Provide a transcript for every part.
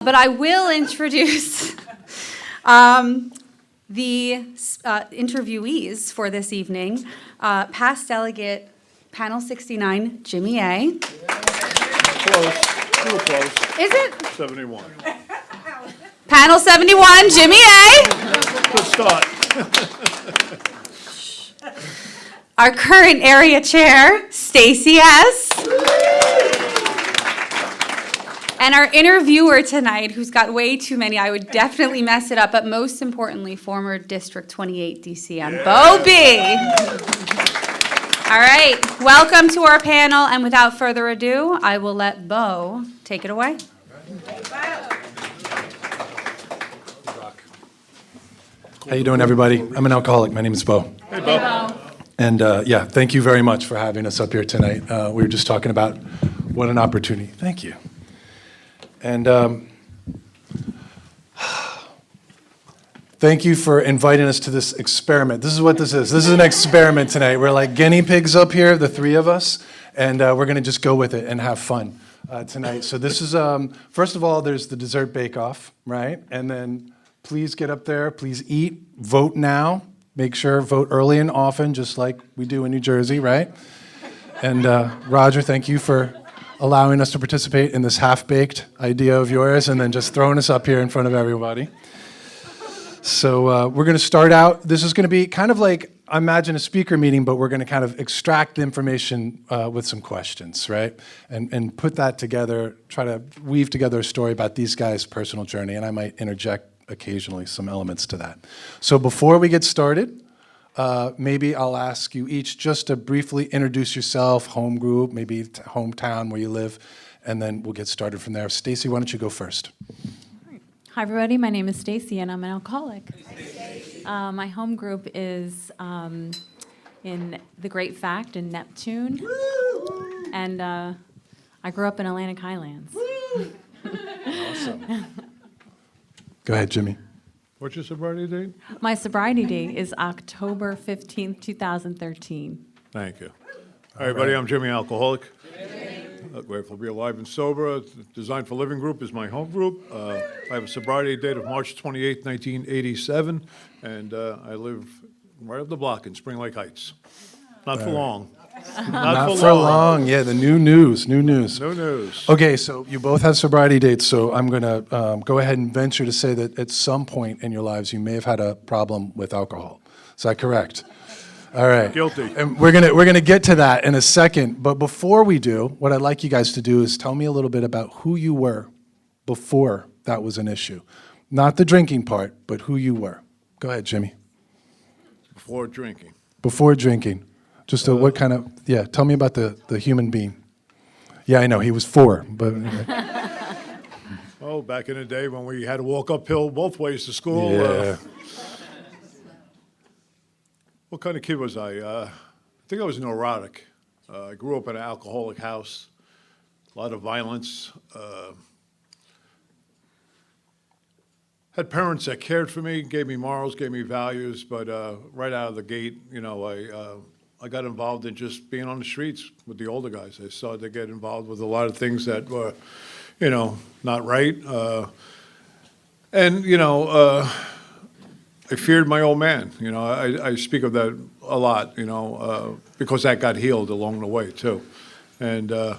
But I will introduce the interviewees for this evening. Past Delegate, Panel 69, Jimmy A. Close. You were close. Is it? 71. Panel 71, Jimmy A. Good start. Our current area chair, Stacy S. And our interviewer tonight, who's got way too many, I would definitely mess it up, but most importantly, former District 28 DCM, Beau B. All right, welcome to our panel, and without further ado, I will let Beau take it away. How you doing, everybody? I'm an alcoholic. My name is Beau. Hey, Beau. And yeah, thank you very much for having us up here tonight. We were just talking about what an opportunity. Thank you. And thank you for inviting us to this experiment. This is what this is. This is an experiment tonight. We're like guinea pigs up here, the three of us, and we're going to just go with it and have fun tonight. So this is, first of all, there's the dessert bake-off, right? And then please get up there. Please eat. Vote now. Make sure, vote early and often, just like we do in New Jersey, right? And Roger, thank you for allowing us to participate in this half-baked idea of yours and then just throwing us up here in front of everybody. So we're going to start out. This is going to be kind of like, I imagine, a speaker meeting, but we're going to kind of extract the information with some questions, right? And put that together, try to weave together a story about these guys' personal journey, and I might interject occasionally some elements to that. So before we get started, maybe I'll ask you each just to briefly introduce yourself, home group, maybe hometown where you live, and then we'll get started from there. Stacy, why don't you go first? Hi, everybody. My name is Stacy, and I'm an alcoholic. My home group is in The Great Fact in Neptune, and I grew up in Atlantic Highlands. Awesome. Go ahead, Jimmy. What's your sobriety date? My sobriety date is October 15th, 2013. Thank you. Hi, everybody. I'm Jimmy, alcoholic. Grateful to be alive and sober. Designed for Living Group is my home group. I have a sobriety date of March 28th, 1987, and I live right up the block in Spring Lake Heights. Not for long. Not for long. Yeah, the new news. No news. Okay, so you both have sobriety dates, so I'm going to go ahead and venture to say that at some point in your lives you may have had a problem with alcohol. Is that correct? All right. Guilty. And we're gonna get to that in a second, but before we do, what I'd like you guys to do is tell me a little bit about who you were before that was an issue. Not the drinking part, but who you were. Go ahead, Jimmy. Before drinking. Before drinking. Just what kind of, yeah, tell me about the human being. Yeah, I know, he was 4, but. Oh, back in the day when we had to walk uphill both ways to school. Yeah. What kind of kid was I? I think I was neurotic. I grew up in an alcoholic house, a lot of violence. Had parents that cared for me, gave me morals, gave me values, but right out of the gate, you know, I got involved in just being on the streets with the older guys. I started to get involved with a lot of things that were, you know, not right. And, you know, I feared my old man. You know, I speak of that a lot, you know, because that got healed along the way, too. And, you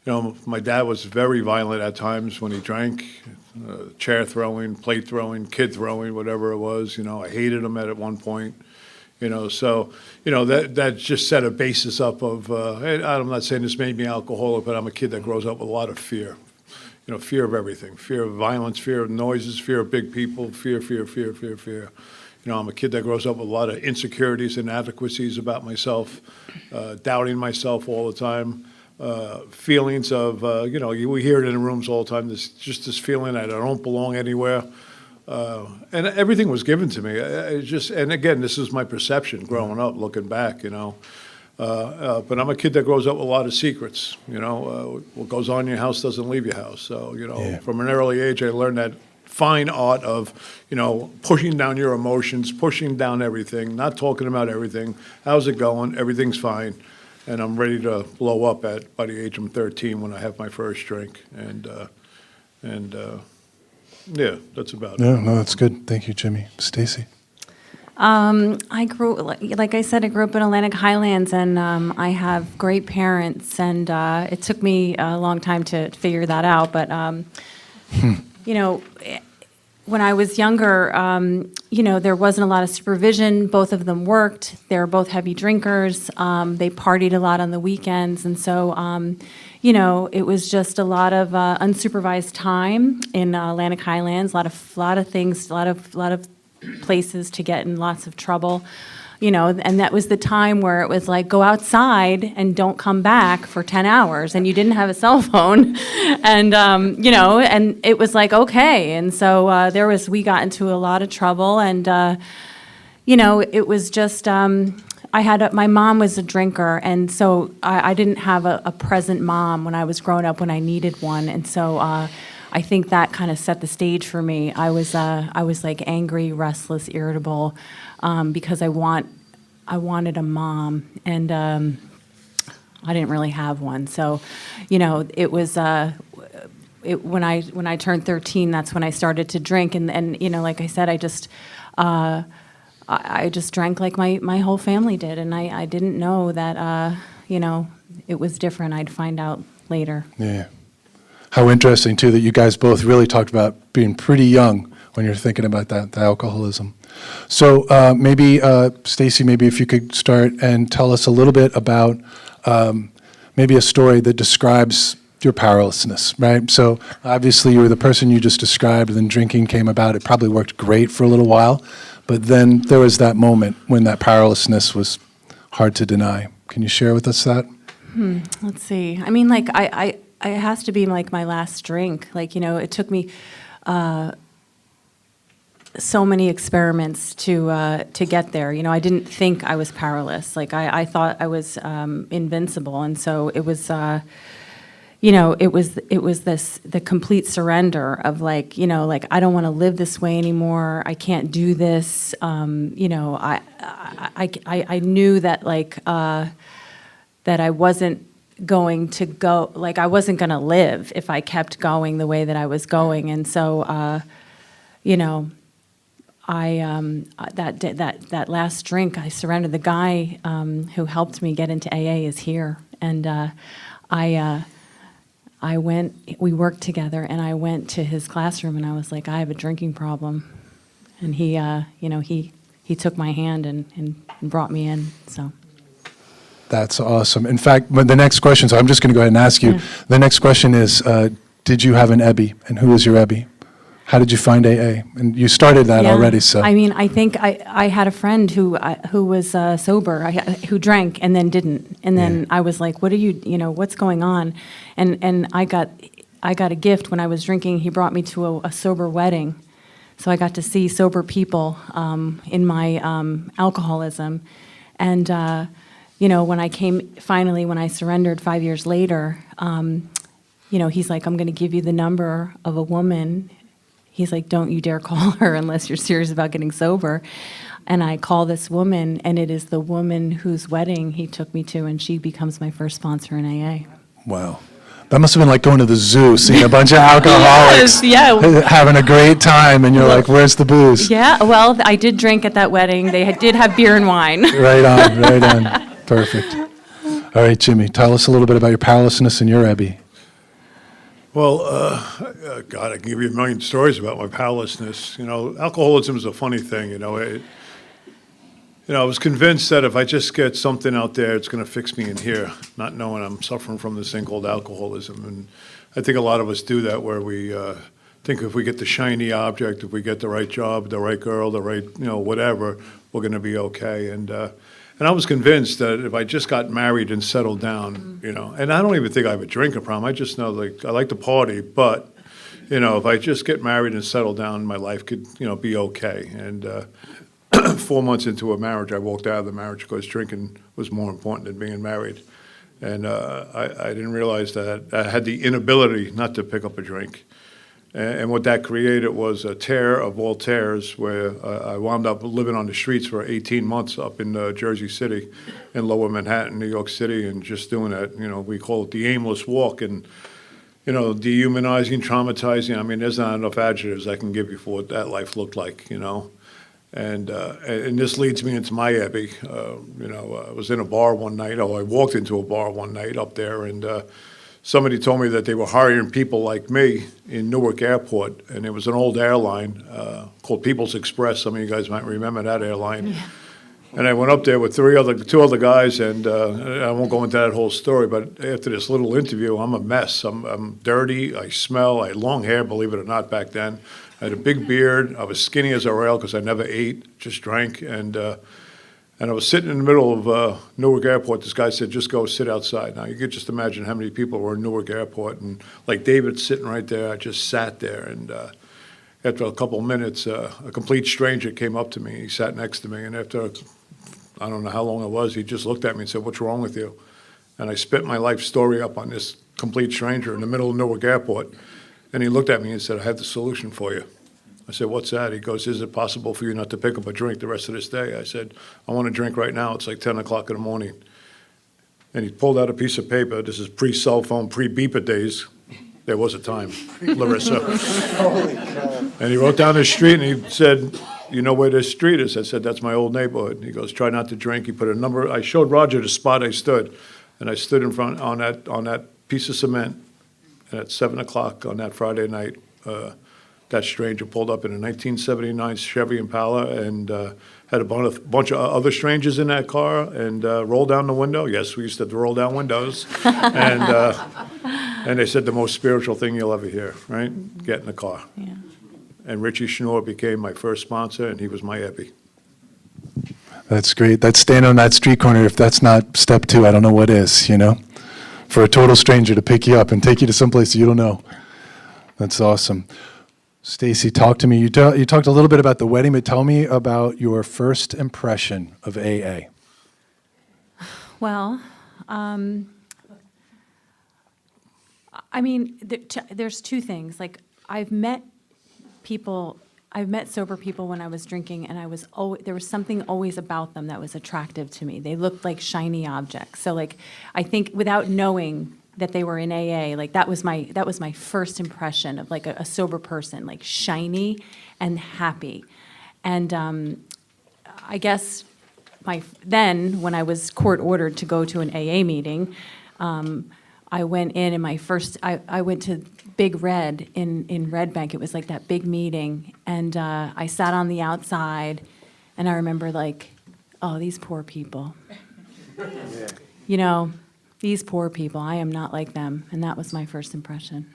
know, my dad was very violent at times when he drank, chair throwing, plate throwing, kid throwing, whatever it was. You know, I hated him at one point. You know, so, you know, that just set a basis up of, I'm not saying this made me alcoholic, but I'm a kid that grows up with a lot of fear. You know, fear of everything, fear of violence, fear of noises, fear of big people, fear. You know, I'm a kid that grows up with a lot of insecurities and inadequacies about myself, doubting myself all the time, feelings of, you know, we hear it in the rooms all the time, this feeling that I don't belong anywhere. And everything was given to me. And again, this is my perception growing up, looking back, you know. But I'm a kid that grows up with a lot of secrets, you know. What goes on in your house doesn't leave your house. So, you know, From an early age, I learned that fine art of, you know, pushing down your emotions, pushing down everything, not talking about everything. How's it going? Everything's fine. And I'm ready to blow up by the age of 13 when I have my first drink. And Yeah, that's about it. No, that's good. Thank you, Jimmy. Stacy? I grew, like I said, I grew up in Atlantic Highlands, and I have great parents, and it took me a long time to figure that out. But you know, when I was younger, you know, there wasn't a lot of supervision. Both of them worked. They were both heavy drinkers. They partied a lot on the weekends, and so you know, it was just a lot of unsupervised time in Atlantic Highlands. A lot of things, a lot of places to get in lots of trouble. You know, and that was the time where it was like, go outside and don't come back for 10 hours, and you didn't have a cell phone. And, you know, and it was like, okay. And so we got into a lot of trouble, and, you know, it was just, my mom was a drinker, and so I didn't have a present mom when I was growing up when I needed one. And so I think that kind of set the stage for me. I was like angry, restless, irritable, because I wanted a mom, and I didn't really have one. So, you know, it was when I turned 13, that's when I started to drink, and you know, like I said, I just drank like my whole family did, and I didn't know that you know, it was different. I'd find out later. Yeah. How interesting, too, that you guys both really talked about being pretty young when you're thinking about that, the alcoholism. So maybe, Stacy, maybe if you could start and tell us a little bit about maybe a story that describes your powerlessness, right? So obviously you were the person you just described, and then drinking came about. It probably worked great for a little while, but then there was that moment when that powerlessness was hard to deny. Can you share with us that? Let's see. I mean, like, it has to be like my last drink. Like, you know, it took me so many experiments to get there. You know, I didn't think I was powerless. Like, I thought I was invincible, and so it was. You know, it was the complete surrender of, like, you know, like, I don't want to live this way anymore. I can't do this. You know, I knew that, like, that I wasn't going to go, like, I wasn't going to live if I kept going the way that I was going. And so, you know, that last drink, I surrendered. The guy who helped me get into AA is here, and we worked together, and I went to his classroom, and I was like, I have a drinking problem. And he, you know, he took my hand and brought me in, so. That's awesome. In fact, the next question, so I'm just going to go ahead and ask you. Yeah. The next question is, did you have an Ebby, and who was your Ebby? How did you find AA? And you started that Yeah. already, so. I mean, I think I had a friend who was sober, who drank and then didn't. And then I was like, what are you know, what's going on? And I got a gift when I was drinking. He brought me to a sober wedding. So I got to see sober people in my alcoholism. And, you know, when I surrendered 5 years later, you know, he's like, I'm going to give you the number of a woman. He's like, don't you dare call her unless you're serious about getting sober. And I call this woman, and it is the woman whose wedding he took me to, and she becomes my first sponsor in AA. Wow. That must have been like going to the zoo, seeing a bunch of alcoholics Yes, having a great time, and you're like, where's the booze? Yeah, well, I did drink at that wedding. They did have beer and wine. Right on, right on. Perfect. All right, Jimmy, tell us a little bit about your powerlessness and your Ebby. Well, God, I can give you a million stories about my powerlessness. You know, alcoholism is a funny thing. You know, I was convinced that if I just get something out there, it's going to fix me in here, not knowing I'm suffering from this thing called alcoholism. And I think a lot of us do that, where we think if we get the shiny object, if we get the right job, the right girl, the right, you know, whatever, we're going to be okay. And I was convinced that if I just got married and settled down, you know, and I don't even think I have a drinking problem. I just know, like, I like to party, but, you know, if I just get married and settle down, my life could, you know, be okay. And 4 months into a marriage, I walked out of the marriage because drinking was more important than being married. And I didn't realize that I had the inability not to pick up a drink. And what that created was a tear of all tears, where I wound up living on the streets for 18 months up in Jersey City, in Lower Manhattan, New York City, and just doing that. You know, we call it the aimless walk. And dehumanizing, traumatizing. I mean, there's not enough adjectives I can give you for what that life looked like, And this leads me into my Abbey. I was in a bar one night, I walked into a bar one night up there, and somebody told me that they were hiring people like me in Newark Airport, and it was an old airline called People's Express. Some of you guys might remember that airline. Yeah. And I went up there with two other guys, and I won't go into that whole story, but after this little interview, I'm a mess. I'm dirty, I smell, I had long hair, believe it or not, back then. I had a big beard, I was skinny as a rail because I never ate, just drank, and I was sitting in the middle of Newark Airport. This guy said, just go sit outside. Now, you could just imagine how many people were in Newark Airport, and like David sitting right there, I just sat there, and after a couple of minutes, a complete stranger came up to me. He sat next to me, and after I don't know how long it was, he just looked at me and said, what's wrong with you? And I spit my life story up on this complete stranger in the middle of Newark Airport. And he looked at me and said, I have the solution for you. I said, what's that? He goes, is it possible for you not to pick up a drink the rest of this day? I said, I want a drink right now. It's like 10 o'clock in the morning. And he pulled out a piece of paper. This is pre-cell phone, pre-beeper days. There was a time, Larissa. Holy cow. And he wrote down his street, and he said, you know where this street is? I said, that's my old neighborhood. He goes, try not to drink. He put a number. I showed Roger the spot I stood, and I stood in front on that piece of cement. And at 7 o'clock on that Friday night, that stranger pulled up in a 1979 Chevy Impala and had a bunch of other strangers in that car and rolled down the window. Yes, we used to roll down windows. And they said the most spiritual thing you'll ever hear, right? Get in the car. Yeah. And Richie Schnorr became my first sponsor, and he was my Ebbie. That's great. That's staying on that street corner. If that's not step 2, I don't know what is, For a total stranger to pick you up and take you to someplace you don't know. That's awesome. Stacy, talk to me. You talked a little bit about the wedding, but tell me about your first impression of AA. Well, there's two things. Like, I've met sober people when I was drinking, and there was something always about them that was attractive to me. They looked like shiny objects. So, like, I think without knowing that they were in AA, like that was my first impression of like a sober person, like shiny and happy. And I guess then when I was court ordered to go to an AA meeting, I went in, and I went to Big Red in Red Bank. It was like that big meeting, and I sat on the outside, and I remember like, oh, these poor people. These poor people, I am not like them, and that was my first impression.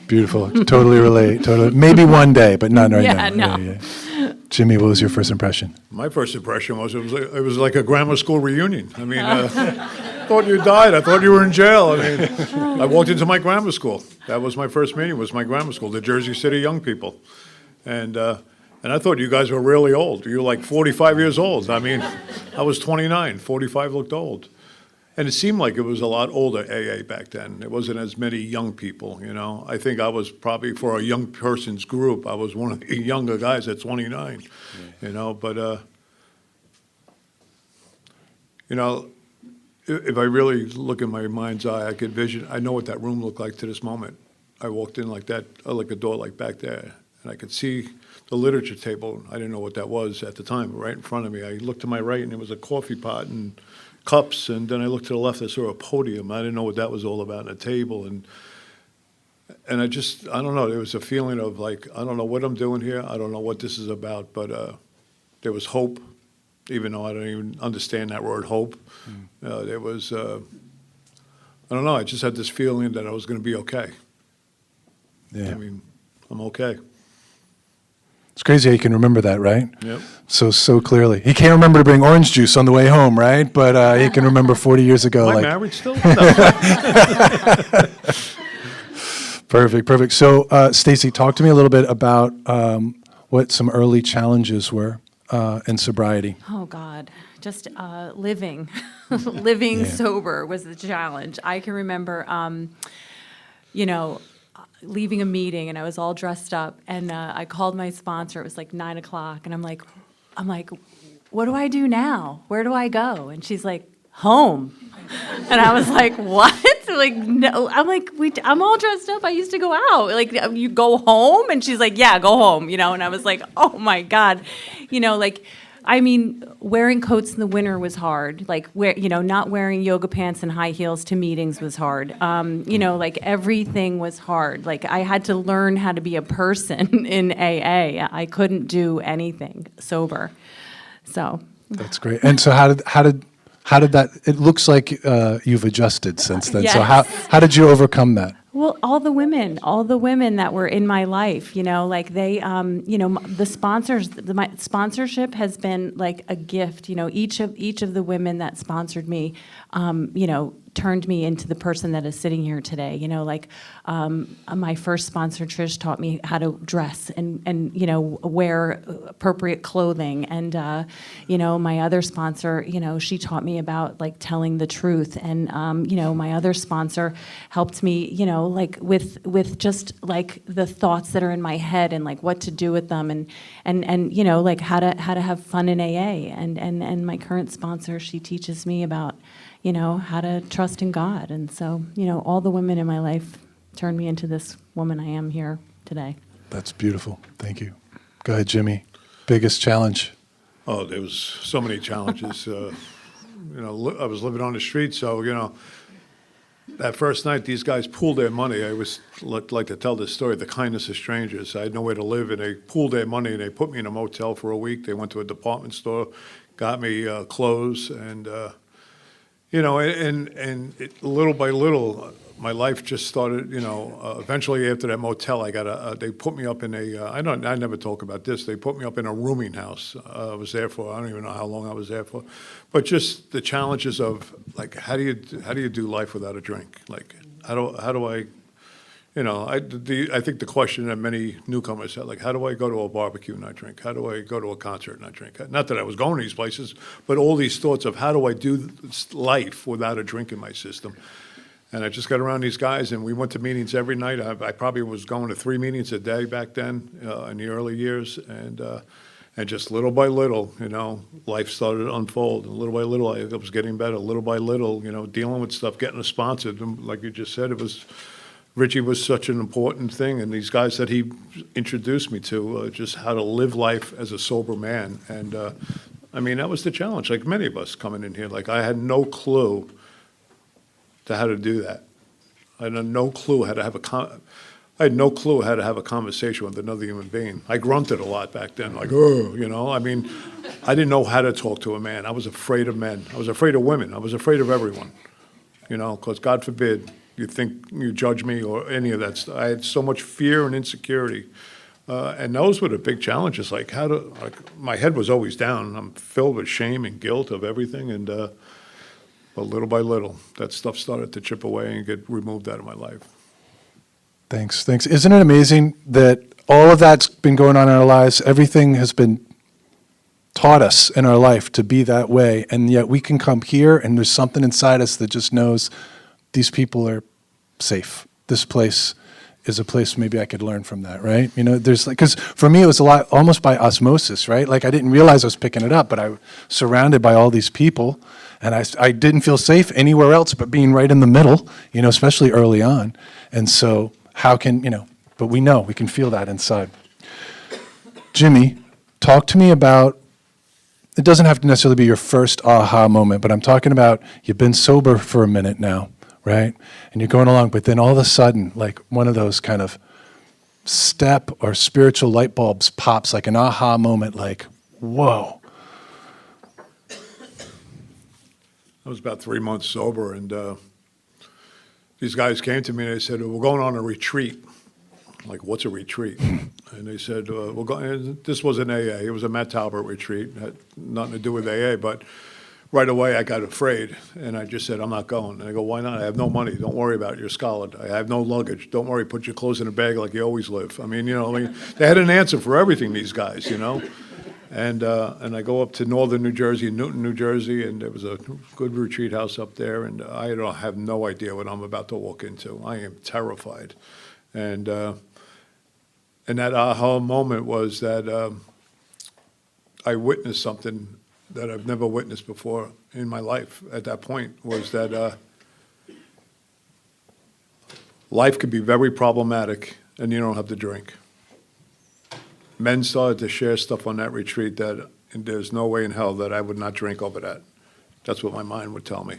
Beautiful. Totally relate. Totally. Maybe one day, but not right now. No. Yeah. Jimmy, what was your first impression? My first impression was it was like a grammar school reunion. I mean, I thought you died. I thought you were in jail. I mean, I walked into my grammar school. That was my first meeting, was my grammar school, the Jersey City Young People. And I thought you guys were really old. You were like 45 years old. I mean, I was 29. 45 looked old. And it seemed like it was a lot older AA back then. There wasn't as many young people, I think I was probably, for a young person's group, I was one of the younger guys at 29, But, if I really look in my mind's eye, I could vision, I know what that room looked like to this moment. I walked in like that, like a door like back there, and I could see the literature table. I didn't know what that was at the time, but right in front of me. I looked to my right, and there was a coffee pot and cups, and then I looked to the left, I saw a podium. I didn't know what that was all about, and a table, and I don't know, there was a feeling of like, I don't know what I'm doing here, I don't know what this is about, but there was hope, even though I don't even understand that word, hope. There was, I don't know, I just had this feeling that I was going to be okay. Yeah. I mean, I'm okay. It's crazy how you can remember that, right? Yep. So clearly. He can't remember to bring orange juice on the way home, right? But he can remember 40 years ago. Am I like, married still? No. Perfect. So, Stacy, talk to me a little bit about what some early challenges were in sobriety. Oh, God. Just living. Living sober was the challenge. I can remember, leaving a meeting, and I was all dressed up, and I called my sponsor. It was like 9 o'clock, and I'm like, what do I do now? Where do I go? And she's like, home. And I was like, what? Like, no. I'm like, I'm all dressed up. I used to go out. Like, you go home? And she's like, yeah, go home, you know? And I was like, oh my God. You know, like, I mean, wearing coats in the winter was hard. Like, not wearing yoga pants and high heels to meetings was hard. You know, like, everything was hard. Like, I had to learn how to be a person in AA. I couldn't do anything sober. So. That's great. And so how did that, it looks like you've adjusted since then. So Yes. how did you overcome that? Well, all the women that were in my life, you know, like they, you know, the sponsors, my sponsorship has been like a gift. You know, each of the women that sponsored me, you know, turned me into the person that is sitting here today. You know, like my first sponsor, Trish, taught me how to dress and you know, wear appropriate clothing. And you know, my other sponsor, you know, she taught me about like telling the truth. And you know, my other sponsor helped me, you know, like with just like the thoughts that are in my head and like what to do with them and you know, like how to have fun in AA. And my current sponsor, she teaches me about, you know, how to trust in God. And so, you know, all the women in my life turned me into this woman I am here today. That's beautiful. Thank you. Go ahead, Jimmy. Biggest challenge? Oh, there was so many challenges. You know, I was living on the street, so, you know, that first night, these guys pooled their money. I always like to tell this story, the kindness of strangers. I had nowhere to live, and they pooled their money, and they put me in a motel for a week. They went to a department store, got me clothes, and, you know, and little by little, my life just started, you know, eventually after that motel, I got they put me up in I never talk about this. They put me up in a rooming house. I was there for, I don't even know how long I was there for. But just the challenges of, like, how do you do life without a drink? Like, how do I, you know, I think the question that many newcomers have, like, how do I go to a barbecue and not drink? How do I go to a concert and not drink? Not that I was going to these places, but all these thoughts of how do I do life without a drink in my system? And I just got around these guys, and we went to meetings every night. I probably was going to 3 meetings a day back then in the early years, and just little by little, you know, life started to unfold. And little by little, I was getting better. Little by little, you know, dealing with stuff, getting a sponsor. And like you just said, Richie was such an important thing, and these guys that he introduced me to, just how to live life as a sober man. And I mean, that was the challenge. Like many of us coming in here, like I had no clue to how to do that. I had no clue how to have a conversation with another human being. I grunted a lot back then, like, oh, you know. I mean, I didn't know how to talk to a man. I was afraid of men. I was afraid of women. I was afraid of everyone, you know, because God forbid you think you judge me or any of that stuff. I had so much fear and insecurity. And those were the big challenges. Like, my head was always down. I'm filled with shame and guilt of everything. And, but little by little, that stuff started to chip away and get removed out of my life. Thanks. Isn't it amazing that all of that's been going on in our lives? Everything has been taught us in our life to be that way, and yet we can come here and there's something inside us that just knows these people are safe. This place is a place maybe I could learn from that, right? You know, there's like, because for me it was a lot almost by osmosis, right? Like I didn't realize I was picking it up, but I was surrounded by all these people, and I didn't feel safe anywhere else but being right in the middle, you know, especially early on. And so how can, you know, but we know, we can feel that inside. Jimmy, talk to me about, it doesn't have to necessarily be your first aha moment, but I'm talking about you've been sober for a minute now, right? And you're going along, but then all of a sudden, like one of those kind of step or spiritual light bulbs pops, like an aha moment, like, whoa. I was about 3 months sober, and these guys came to me and they said, we're going on a retreat. I'm like, what's a retreat? And they said, we're going, this was an AA, it was a Matt Talbert retreat, it had nothing to do with AA, but right away I got afraid, and I just said, I'm not going. And I go, why not? I have no money, don't worry about it, you're scholar. I have no luggage, don't worry, put your clothes in a bag like you always live. I mean, you know, they had an answer for everything, these guys, you know. And I go up to northern New Jersey, Newton, New Jersey, and there was a good retreat house up there, and I don't have no idea what I'm about to walk into. I am terrified. And that aha moment was that I witnessed something that I've never witnessed before in my life at that point was that life could be very problematic and you don't have to drink. Men started to share stuff on that retreat that and there's no way in hell that I would not drink over that. That's what my mind would tell me.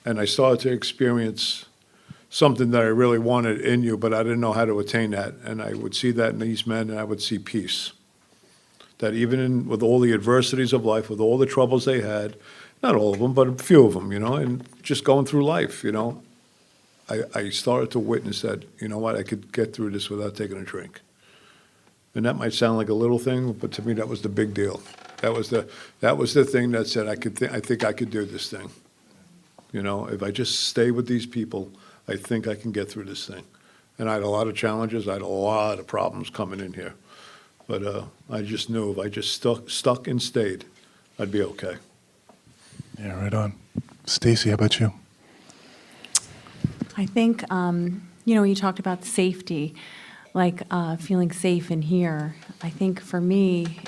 And I started to experience something that I really wanted in you, but I didn't know how to attain that. And I would see that in these men, and I would see peace. That even with all the adversities of life, with all the troubles they had, not all of them, but a few of them, and just going through life, I started to witness that, I could get through this without taking a drink. And that might sound like a little thing, but to me, that was the big deal. That was the thing that said, I think I could do this thing. If I just stay with these people, I think I can get through this thing. And I had a lot of challenges. I had a lot of problems coming in here. But I just knew if I just stuck and stayed, I'd be okay. Yeah, right on. Stacy, how about you? I think, you talked about safety, like feeling safe in here. I think for me,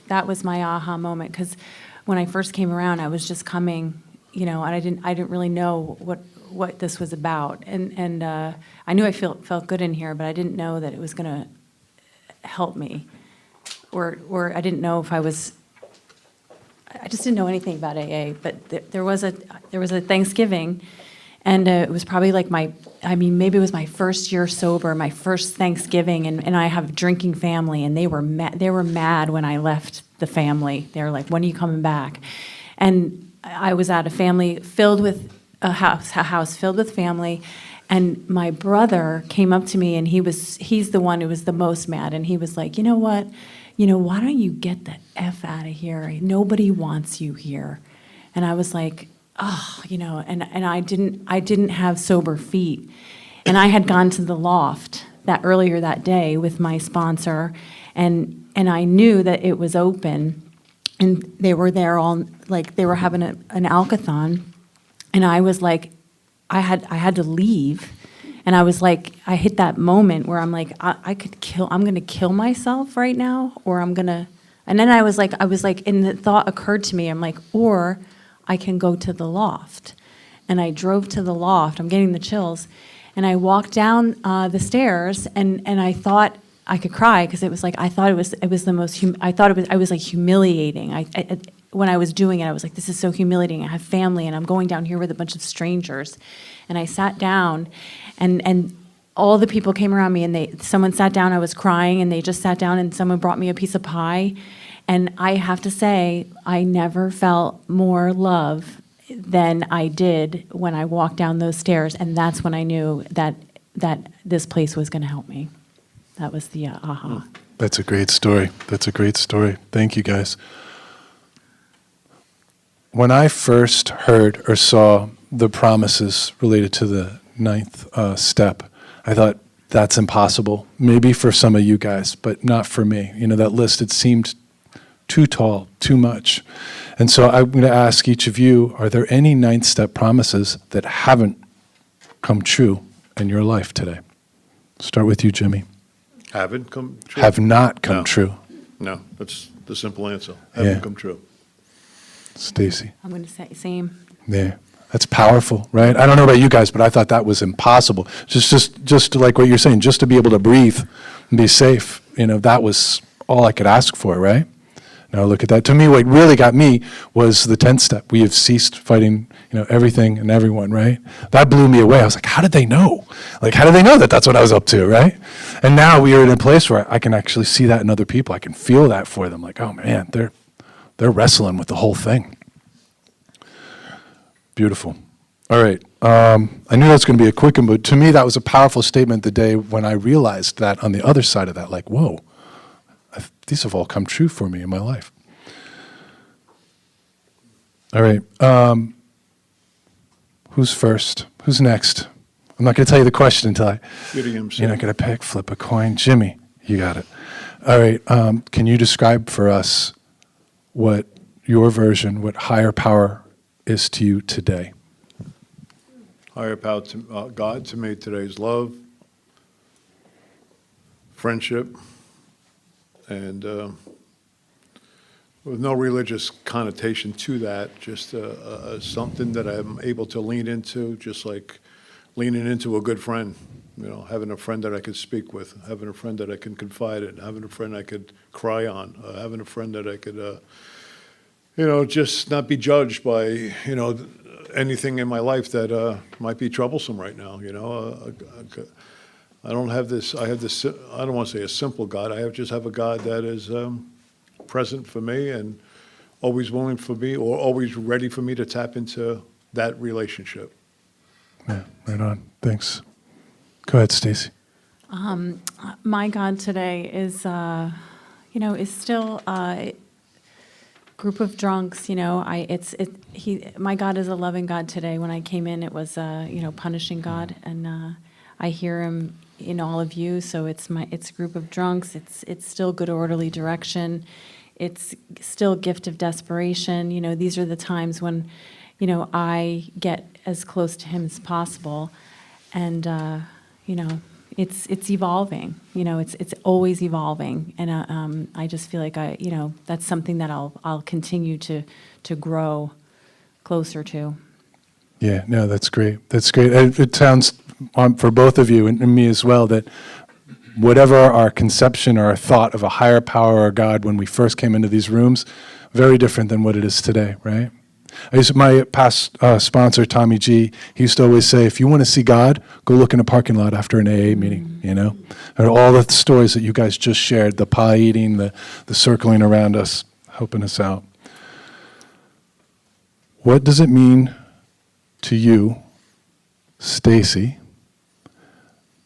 that was my aha moment, because when I first came around, I was just coming, and I didn't really know what this was about, and I knew I felt good in here, but I didn't know that it was going to help me, or I didn't know if I just didn't know anything about AA. But there was a Thanksgiving. And it was probably like maybe it was my first year sober, my first Thanksgiving, and I have a drinking family, and they were mad when I left the family. They were like, "When are you coming back?" And I was at a house filled with family, and my brother came up to me, and he's the one who was the most mad, and he was like, "You know what? Why don't you get the F out of here? Nobody wants you here." And I was like, oh, and I didn't have sober feet. And I had gone to the loft earlier that day with my sponsor, and I knew that it was open, and they were there all, like they were having an alkathon, and I was like, I had to leave, and I was like, I hit that moment where I'm like, I'm gonna kill myself right now, or I'm gonna, and then I was like, and the thought occurred to me, I'm like, or I can go to the loft. And I drove to the loft. I'm getting the chills. And I walked down the stairs, and I thought I could cry, because it was like, I thought it was the most, I was like humiliating. When I was doing it, I was like, this is so humiliating. I have family, and I'm going down here with a bunch of strangers. And I sat down, and all the people came around me, and someone sat down, I was crying, and they just sat down, and someone brought me a piece of pie. And I have to say, I never felt more love than I did when I walked down those stairs, and that's when I knew that this place was going to help me. That was the aha. That's a great story. Thank you, guys. When I first heard or saw the promises related to the 9th step, I thought, that's impossible. Maybe for some of you guys, but not for me. That list, it seemed too tall, too much. And so I'm going to ask each of you, are there any 9th step promises that haven't come true in your life today? Start with you, Jimmy. Haven't come true? Have not come No. true. No, that's the simple answer. Haven't come true. Stacy. I'm going to say same. There. That's powerful, right? I don't know about you guys, but I thought that was impossible. Just like what you're saying, just to be able to breathe and be safe, that was all I could ask for, right? Now look at that. To me, what really got me was the 10th step. We have ceased fighting, everything and everyone, right? That blew me away. I was like, how did they know? Like, how did they know that that's what I was up to, right? And now we are in a place where I can actually see that in other people. I can feel that for them. Like, oh man, they're wrestling with the whole thing. Beautiful. All right. I knew that was going to be a quick one, but to me, that was a powerful statement the day when I realized that on the other side of that, like, whoa. These have all come true for me in my life. All right. Who's first? Who's next? I'm not going to tell you the question until you're not going to pick, flip a coin. Jimmy, you got it. All right. Can you describe for us what your version, what higher power is to you today? Higher power to God to me today is love, friendship, and with no religious connotation to that, just something that I'm able to lean into, just like leaning into a good friend. You know, having a friend that I could speak with, having a friend that I can confide in, having a friend I could cry on, having a friend that I could, you know, just not be judged by, you know, anything in my life that might be troublesome right now. You know, I don't have this. I have this. I don't want to say a simple God. Just have a God that is present for me and always willing for me, or always ready for me to tap into that relationship. Yeah, right on. Thanks. Go ahead, Stacy. My God today is, is still a group of drunks. You know, my God is a loving God today. When I came in, it was, punishing God, and I hear Him in all of you. So it's a group of drunks. It's still good, orderly direction. It's still gift of desperation. You know, these are the times when, I get as close to Him as possible, and it's evolving. It's always evolving, and I just feel like that's something that I'll continue to grow closer to. Yeah, no, that's great. That's great. It sounds for both of you and me as well that whatever our conception or our thought of a higher power or God when we first came into these rooms, very different than what it is today, right? My past sponsor, Tommy G, he used to always say, if you want to see God, go look in a parking lot after an AA meeting, And all the stories that you guys just shared, the pie eating, the circling around us, helping us out. What does it mean to you, Stacy,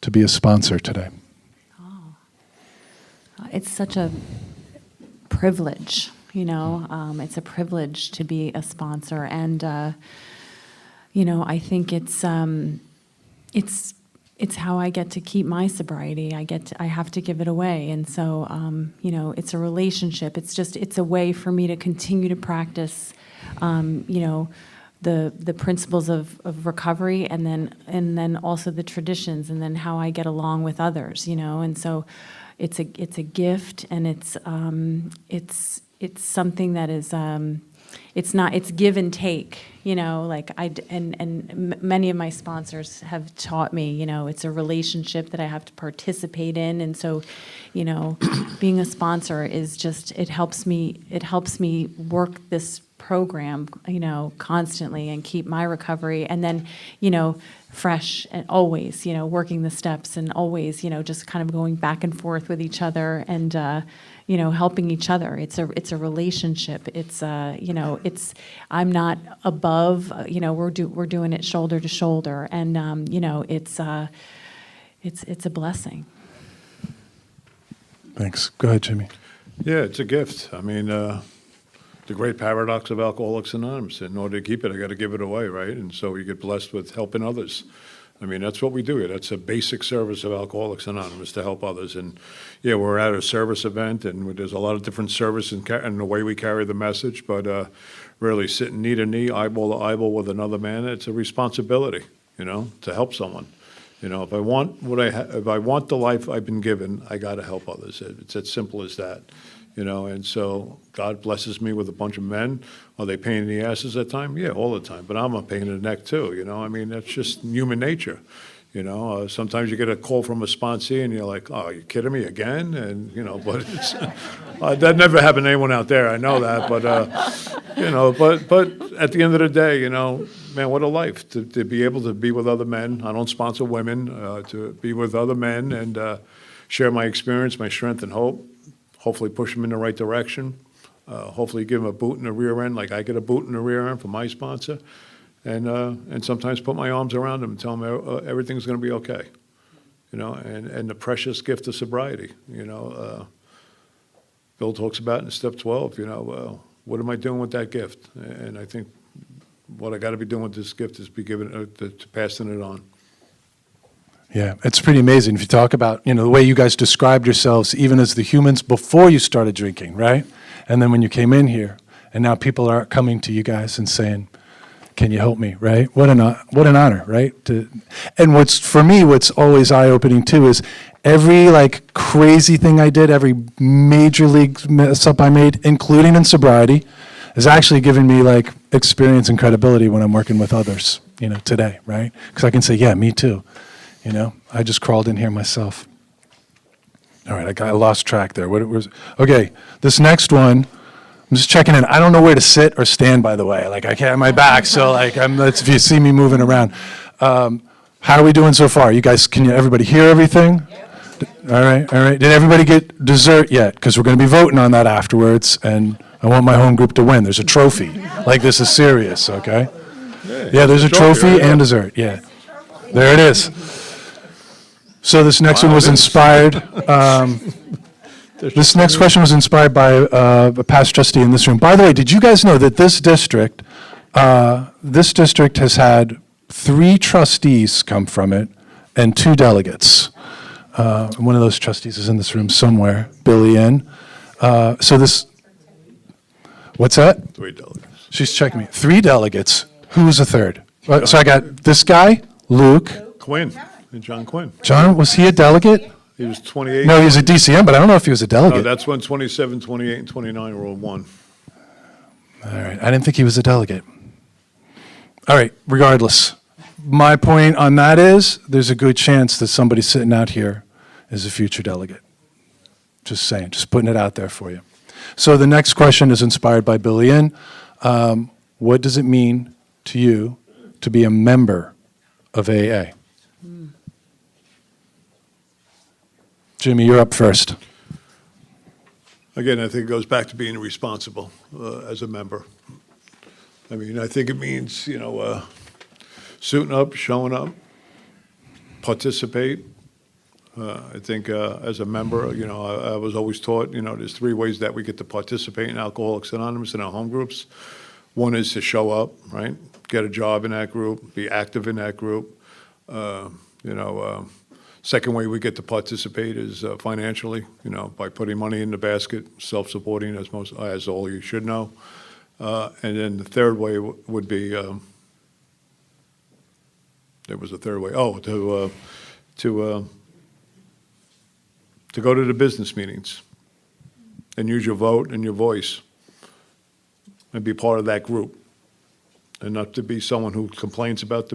to be a sponsor today? It's such a privilege. It's a privilege to be a sponsor, and I think it's how I get to keep my sobriety. I have to give it away, and so it's a relationship. It's a way for me to continue to practice, the principles of recovery, and then also the traditions, and then how I get along with others. And so it's a gift, and it's something that is it's give and take, and many of my sponsors have taught me, it's a relationship that I have to participate in, and so being a sponsor is just it helps me work this program constantly and keep my recovery, and then fresh, and always working the steps, and always just kind of going back and forth with each other, and helping each other. It's a relationship. It's I'm not above. We're doing it shoulder to shoulder, and it's a blessing. Thanks. Go ahead, Jimmy. Yeah, it's a gift. I mean, the great paradox of Alcoholics Anonymous. In order to keep it, I got to give it away, right? And so you get blessed with helping others. I mean, that's what we do here. That's a basic service of Alcoholics Anonymous, to help others. And yeah, we're at a service event, and there's a lot of different service and the way we carry the message. But really, sitting knee to knee, eyeball to eyeball with another man, it's a responsibility, to help someone. If I want if I want the life I've been given, I got to help others. It's as simple as that. And so God blesses me with a bunch of men. Are they pain in the asses at times? Yeah, all the time. But I'm a pain in the neck too, I mean, that's just human nature, Sometimes you get a call from a sponsee and you're like, oh, are you kidding me again? And, but it's, that never happened to anyone out there, I know that. But, but at the end of the day, man, what a life to be able to be with other men. I don't sponsor women, to be with other men and share my experience, my strength and hope. Hopefully push them in the right direction. Hopefully give them a boot in the rear end, like I get a boot in the rear end from my sponsor. And sometimes put my arms around them and tell them everything's going to be okay. And the precious gift of sobriety. Bill talks about in step 12, what am I doing with that gift? And I think what I got to be doing with this gift is be giving to passing it on. Yeah, it's pretty amazing. If you talk about, the way you guys described yourselves, even as the humans before you started drinking, right? And then when you came in here, and now people are coming to you guys and saying, can you help me, right? What an honor, right? And for me, what's always eye-opening too is every like crazy thing I did, every major league mess up I made, including in sobriety, is actually giving me like experience and credibility when I'm working with others, today, right? Because I can say, yeah, me too. I just crawled in here myself. All right, I lost track there. Okay, this next one, I'm just checking in. I don't know where to sit or stand, by the way. Like, I can't, my back, so like, if you see me moving around. How are we doing so far? You guys, everybody hear everything? All right. Did everybody get dessert yet? Because we're going to be voting on that afterwards, and I want my home group to win. There's a trophy. Like, this is serious, okay? Yeah, there's a trophy and dessert, yeah. There it is. So this next one was inspired. This next question was inspired by a past trustee in this room. By the way, did you guys know that this district has had 3 trustees come from it and 2 delegates? One of those trustees is in this room somewhere, Billy N. What's that? 3 delegates. She's checking me. 3 delegates. Who was the third? So I got this guy, Luke. Quinn, and John Quinn. John, was he a delegate? He was 28. No, he was a DCM, but I don't know if he was a No, delegate. that's when 27, 28, and 29 were all one. All right, I didn't think he was a delegate. All right, regardless. My point on that is there's a good chance that somebody sitting out here is a future delegate. Just saying, just putting it out there for you. So the next question is inspired by Billy N. What does it mean to you to be a member of AA? Jimmy, you're up first. Again, I think it goes back to being responsible as a member. I mean, I think it means, suiting up, showing up, participate. I think as a member, I was always taught, there's 3 ways that we get to participate in Alcoholics Anonymous in our home groups. One is to show up, right? Get a job in that group, be active in that group. Second way we get to participate is financially, by putting money in the basket, self-supporting, as all you should know. And then the third way would be, there was a third way. To go to the business meetings and use your vote and your voice and be part of that group, and not to be someone who complains about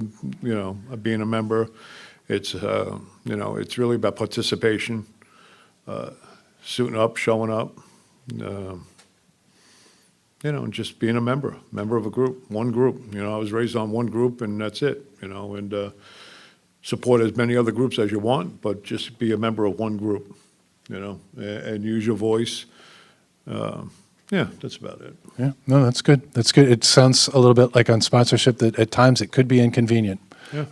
being a member. It's it's really about participation, suiting up, showing up, and just being a member of a group, one group. I was raised on one group, and that's it. And support as many other groups as you want, but just be a member of one group. And use your voice. Yeah, that's about it. Yeah, no, that's good. That's good. It sounds a little bit like on sponsorship that at times it could be inconvenient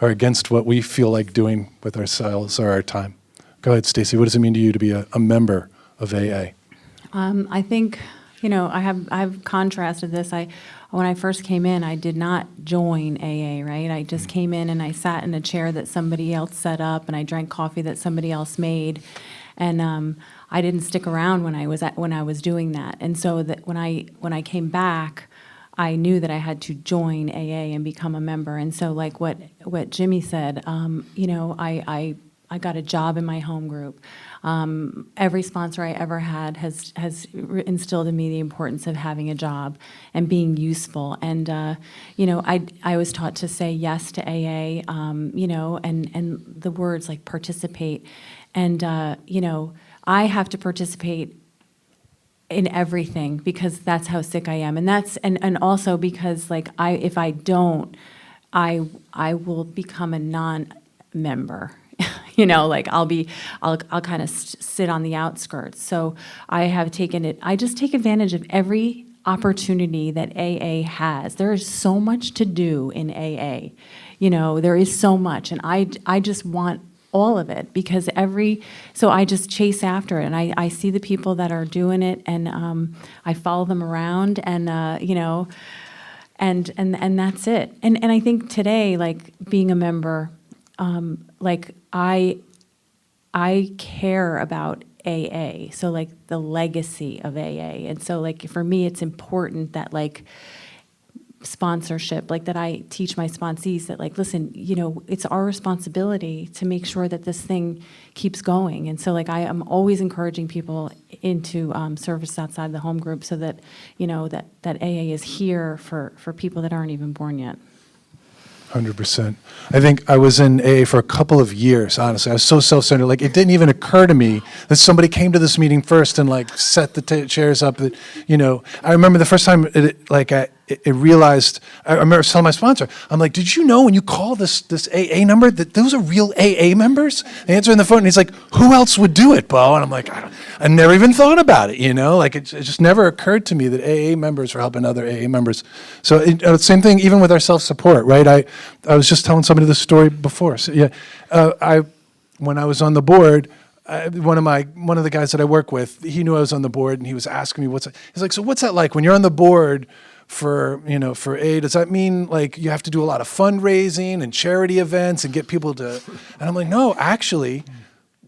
or against what we feel like doing with ourselves or our time. Go ahead, Stacey. What does it mean to you to be a member of AA? I think, I've contrasted this. When I first came in, I did not join AA, right? I just came in and I sat in a chair that somebody else set up, and I drank coffee that somebody else made. And I didn't stick around when I was doing that. And so that when I came back, I knew that I had to join AA and become a member. And so like what Jimmy said, I got a job in my home group. Every sponsor I ever had has instilled in me the importance of having a job and being useful. And I was taught to say yes to AA, and the words like participate. And I have to participate in everything because that's how sick I am, and also because like if I don't, I will become a non-member. Like I'll kind of sit on the outskirts. So I have taken it. I just take advantage of every opportunity that AA has. There is so much to do in AA. There is so much, and I just want all of it because so I just chase after it, and I see the people that are doing it, and I follow them around, and and that's it. And I think today, like being a member, like I care about AA, so like the legacy of AA, and so like for me, it's important that like sponsorship, like that I teach my sponsees that, like, listen, it's our responsibility to make sure that this thing keeps going. And so, like, I am always encouraging people into service outside the home group so that, that AA is here for people that aren't even born yet. 100%. I think I was in AA for a couple of years, honestly. I was so self-centered. Like, it didn't even occur to me that somebody came to this meeting first and, like, set the chairs up. That, I remember the first time I realized, I remember telling my sponsor, I'm like, did you know when you call this AA number that those are real AA members? They answer on the phone, and he's like, who else would do it, Beau? And I'm like, I never even thought about it, Like, it just never occurred to me that AA members are helping other AA members. So, same thing even with our self-support, right? I was just telling somebody this story before. So, when I was on the board, one of the guys that I work with, he knew I was on the board, and he was asking me he's like, so what's that like when you're on the board for A? Does that mean like you have to do a lot of fundraising and charity events and get people to? And I'm like, no, actually,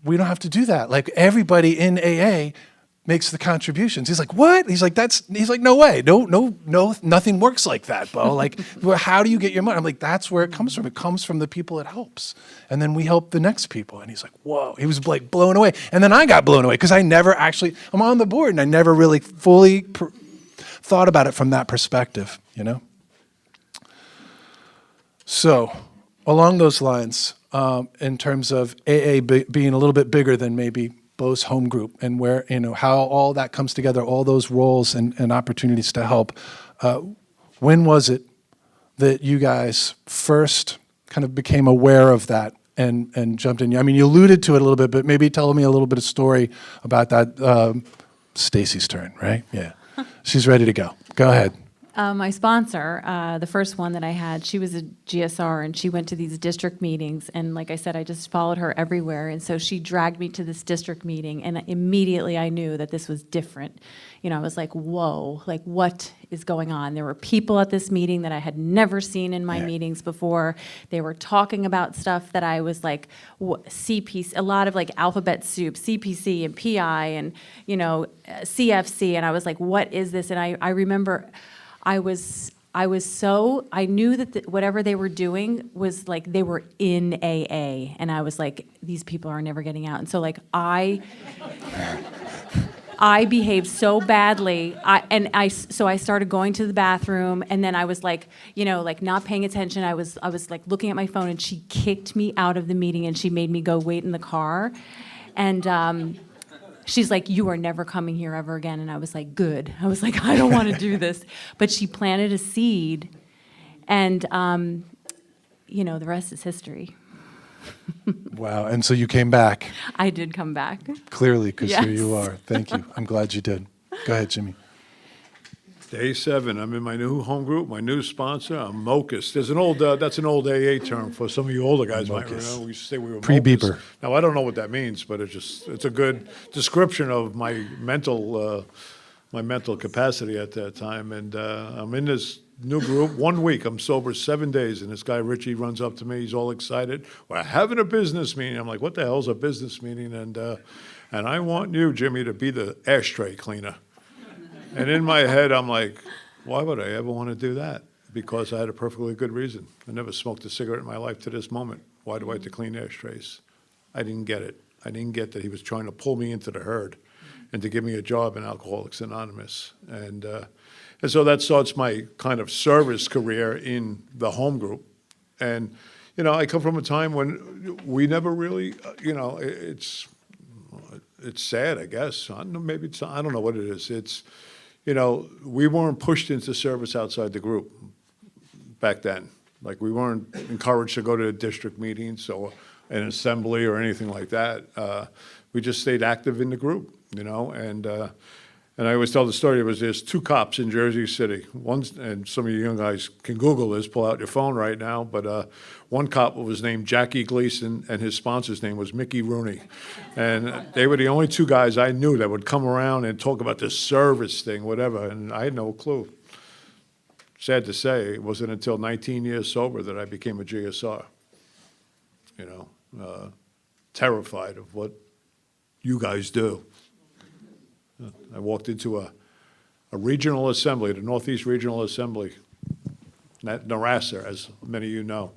we don't have to do that. Like, everybody in AA makes the contributions. He's like, what? He's like, no way. No, nothing works like that, Beau. Like, how do you get your money? I'm like, that's where it comes from. It comes from the people it helps. And then we help the next people. And he's like, whoa. He was like blown away. And then I got blown away because I'm on the board and I never really fully thought about it from that perspective, So, along those lines, in terms of AA being a little bit bigger than maybe Beau's home group, and where, how all that comes together, all those roles and opportunities to help. When was it that you guys first kind of became aware of that and jumped in? I mean, you alluded to it a little bit, but maybe tell me a little bit of story about that. Stacy's turn, right? Yeah. She's ready to go. Go ahead. My sponsor, the first one that I had, she was a GSR, and she went to these district meetings. And like I said, I just followed her everywhere. And so she dragged me to this district meeting, and immediately I knew that this was different. I was like, whoa, like, what is going on? There were people at this meeting that I had never seen in my meetings before. They were talking about stuff that I was like, CPC, a lot of like alphabet soup, CPC and PI and, CFC. And I was like, what is this? And I remember I knew that whatever they were doing was like they were in AA, and I was like, these people are never getting out. And so like I behaved so badly, so I started going to the bathroom, and then I was like, like not paying attention. I was like looking at my phone, and she kicked me out of the meeting, and she made me go wait in the car, and she's like, you are never coming here ever again. And I was like, good. I was like, I don't want to do this. But she planted a seed, and, the rest is history. Wow. And so you came back. I did come back. Clearly, because Yes. here you are. Thank you. I'm glad you did. Go ahead, Jimmy. Day 7, I'm in my new home group, my new sponsor, I'm Mocus. There's that's an old AA term for some of you older guys might Mocus. remember. We used to say we were Pre-beeper. Mocus. Now, I don't know what that means, but it's a good description of my mental capacity at that time. And I'm in this new group, 1 week, I'm sober 7 days, and this guy Richie runs up to me, he's all excited. We're having a business meeting. I'm like, what the hell's a business meeting? And I want you, Jimmy, to be the ashtray cleaner. And in my head, I'm like, why would I ever want to do that? Because I had a perfectly good reason. I never smoked a cigarette in my life to this moment. Why do I have to clean ashtrays? I didn't get it. I didn't get that he was trying to pull me into the herd and to give me a job in Alcoholics Anonymous. And so that starts my kind of service career in the home group. And, I come from a time when we never really, it's sad, I guess. I don't know, maybe I don't know what it is. It's, we weren't pushed into service outside the group back then. Like, we weren't encouraged to go to district meetings or an assembly or anything like that. We just stayed active in the group, and I always tell the story, there's 2 cops in Jersey City. One's, and some of you young guys can Google this, pull out your phone right now, but one cop was named Jackie Gleason, and his sponsor's name was Mickey Rooney. And they were the only 2 guys I knew that would come around and talk about this service thing, whatever, and I had no clue. Sad to say, it wasn't until 19 years sober that I became a GSR. Terrified of what you guys do. I walked into a regional assembly, the Northeast Regional Assembly, Narassa, as many of you know,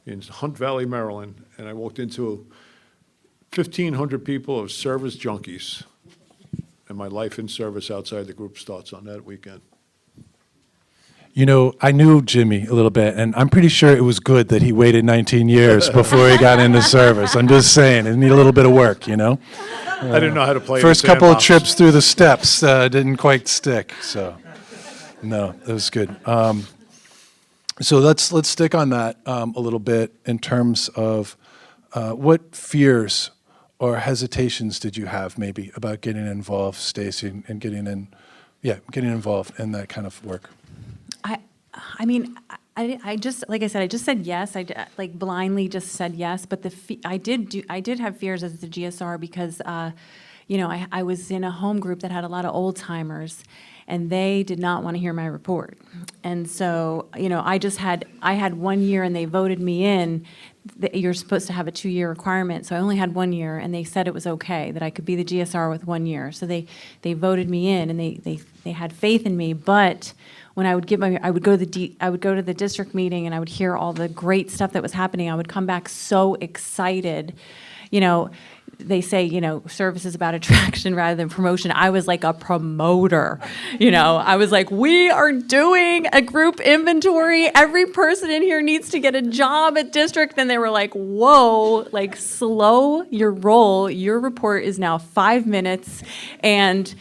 in Hunt Valley, Maryland, and I walked into 1,500 people of service junkies, and my life in service outside the group starts on that weekend. You know, I knew Jimmy a little bit, and I'm pretty sure it was good that he waited 19 years before he got into service. I'm just saying, it needed a little bit of work, you know? I didn't know how to play. First in the couple of sandbox. trips through the steps didn't quite stick, so, no, it was good. So let's stick on that a little bit in terms of what fears or hesitations did you have maybe about getting involved, Stacey, and getting involved in that kind of work? I mean, I just, like I said, I just said yes. Like blindly just said yes. But I did have fears as the GSR because, you know, I was in a home group that had a lot of old timers, and they did not want to hear my report. And so, you know, I had 1 year, and they voted me in. You're supposed to have a 2-year requirement, so I only had 1 year, and they said it was okay that I could be the GSR with 1 year. So they voted me in, and they had faith in me, but. When I would go to the district meeting and I would hear all the great stuff that was happening, I would come back so excited. You know, they say, you know, service is about attraction rather than promotion. I was like a promoter. You know, I was like, we are doing a group inventory. Every person in here needs to get a job at district. And they were like, whoa, like slow your roll. Your report is now 5 minutes, and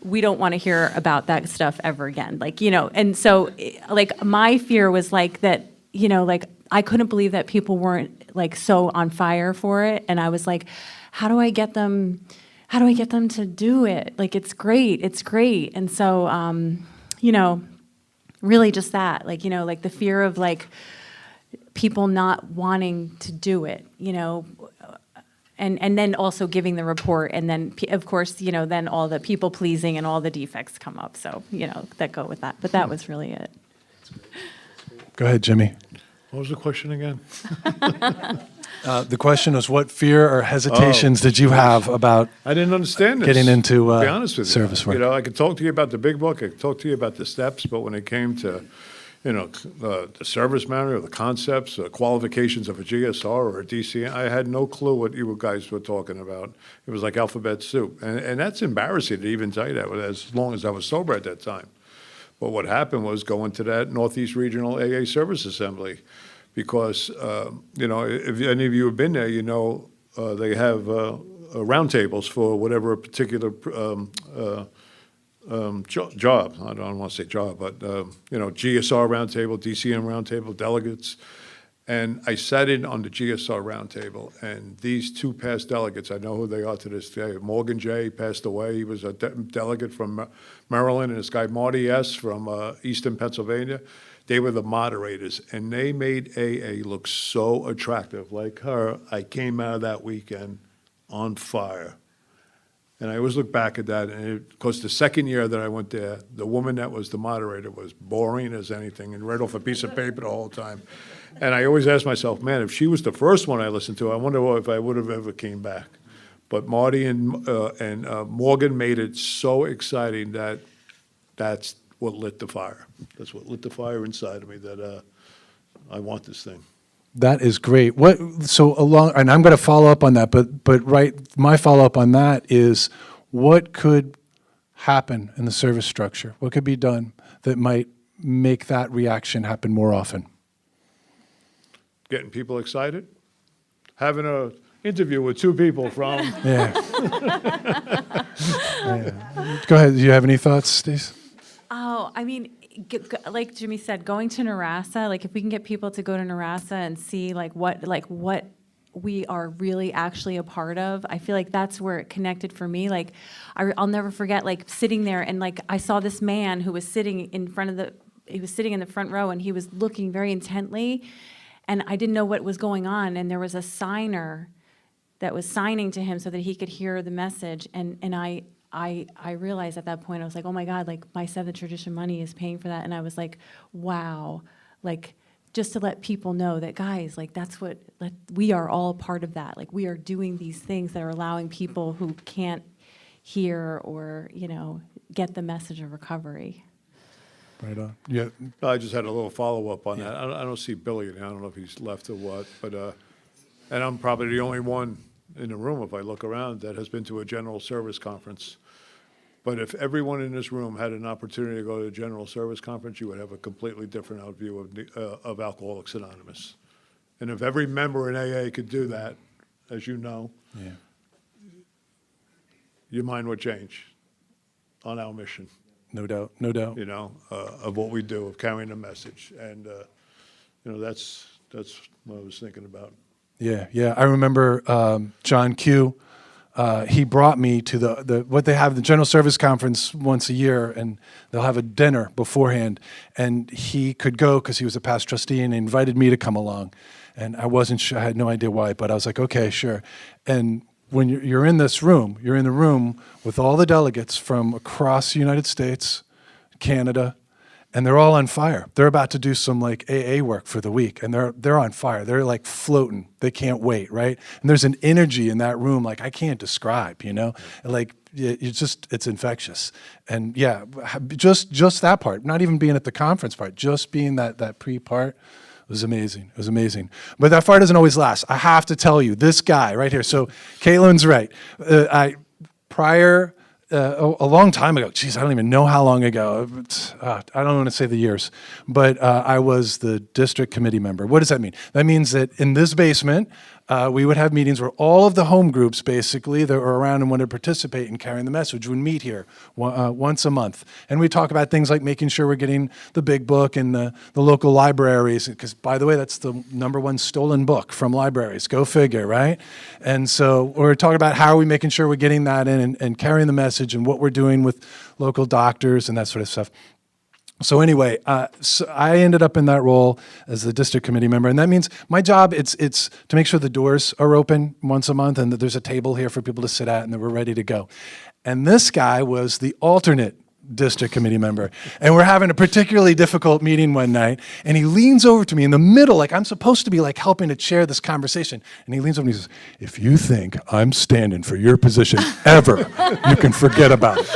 we don't want to hear about that stuff ever again. Like, you know, and so like my fear was like that, you know, like I couldn't believe that people weren't like so on fire for it. And I was like, how do I get them to do it? Like, it's great. And so, you know, really just that, like, you know, like the fear of like people not wanting to do it, you know, and then also giving the report, and then, of course, you know, then all the people pleasing and all the defects come up. So, you know, that go with that. But that was really it. Go ahead, Jimmy. What was the question again? The question was, what fear or hesitations did you have about I didn't understand this. getting into to be honest with service you. work? You know, I could talk to you about the big book, I could talk to you about the steps, but when it came to, you know, the service manual, the concepts, the qualifications of a GSR or a DC, I had no clue what you guys were talking about. It was like alphabet soup. And that's embarrassing to even tell you that, as long as I was sober at that time. But what happened was going to that Northeast Regional AA Service Assembly, because, you know, if any of you have been there, you know, they have roundtables for whatever a particular job. I don't want to say job, but, you know, GSR roundtable, DCM roundtable, delegates. And I sat in on the GSR roundtable, and these two past delegates, I know who they are to this day. Morgan J. passed away. He was a delegate from Maryland, and this guy Marty S. from Eastern Pennsylvania. They were the moderators, and they made AA look so attractive. Like her, I came out of that weekend on fire. And I always look back at that, and because the second year that I went there, the woman that was the moderator was boring as anything and read off a piece of paper the whole time. And I always ask myself, man, if she was the first one I listened to, I wonder if I would have ever came back. But Marty and Morgan made it so exciting that that's what lit the fire. That's what lit the fire inside of me, that I want this thing. That is great. And I'm going to follow up on that, but right, my follow up on that is, what could happen in the service structure? What could be done that might make that reaction happen more often? Getting people excited, having an interview with two people from. Yeah. Go ahead. Do you have any thoughts, Stacey? Oh, I mean, like Jimmy said, going to Narassa, like if we can get people to go to Narassa and see what we are really actually a part of, I feel like that's where it connected for me. Like I'll never forget like sitting there, and like I saw this man who was sitting in the front row, and he was looking very intently, and I didn't know what was going on, and there was a signer that was signing to him so that he could hear the message, and I realized at that point, I was like, oh my God, like my seventh tradition money is paying for that. And I was like, wow, like just to let people know that, guys, like we are all part of that. Like we are doing these things that are allowing people who can't hear or, you know, get the message of recovery. Right on. Yeah. I just had a little follow-up on that. I don't see Billy, and I don't know if he's left or what, but, and I'm probably the only one in the room, if I look around, that has been to a general service conference. But if everyone in this room had an opportunity to go to a general service conference, you would have a completely different view of Alcoholics Anonymous. And if every member in AA could do that, as you know, Yeah. your mind would change on our mission, No doubt. No doubt. you know, of what we do, of carrying the message. And, you know, that's what I was thinking about. Yeah, yeah. I remember John Q. He brought me to the what they have, the General Service Conference once a year, and they'll have a dinner beforehand. And he could go because he was a past trustee, and he invited me to come along. And I wasn't sure, I had no idea why, but I was like, okay, sure. And when you're in this room, you're in the room with all the delegates from across the United States, Canada, and they're all on fire. They're about to do some like AA work for the week, and they're on fire. They're like floating. They can't wait, right? And there's an energy in that room like I can't describe, you know? Like it's infectious. And yeah, just that part, not even being at the conference part, just being that pre-part was amazing. It was amazing. But that fire doesn't always last. I have to tell you, this guy right here. So Caitlin's right. A long time ago, geez, I don't even know how long ago. I don't want to say the years, but I was the district committee member. What does that mean? That means that in this basement, we would have meetings where all of the home groups, basically, that were around and wanted to participate in carrying the message would meet here once a month. And we talk about things like making sure we're getting the big book and the local libraries, because, by the way, that's the #1 stolen book from libraries. Go figure, right? And so we're talking about how are we making sure we're getting that in and carrying the message and what we're doing with local doctors and that sort of stuff. So anyway, so I ended up in that role as the district committee member, and that means my job, it's to make sure the doors are open once a month and that there's a table here for people to sit at and that we're ready to go. And this guy was the alternate district committee member, and we're having a particularly difficult meeting one night, and he leans over to me in the middle, like I'm supposed to be like helping to chair this conversation, and he leans over and he says, "If you think I'm standing for your position ever, you can forget about it."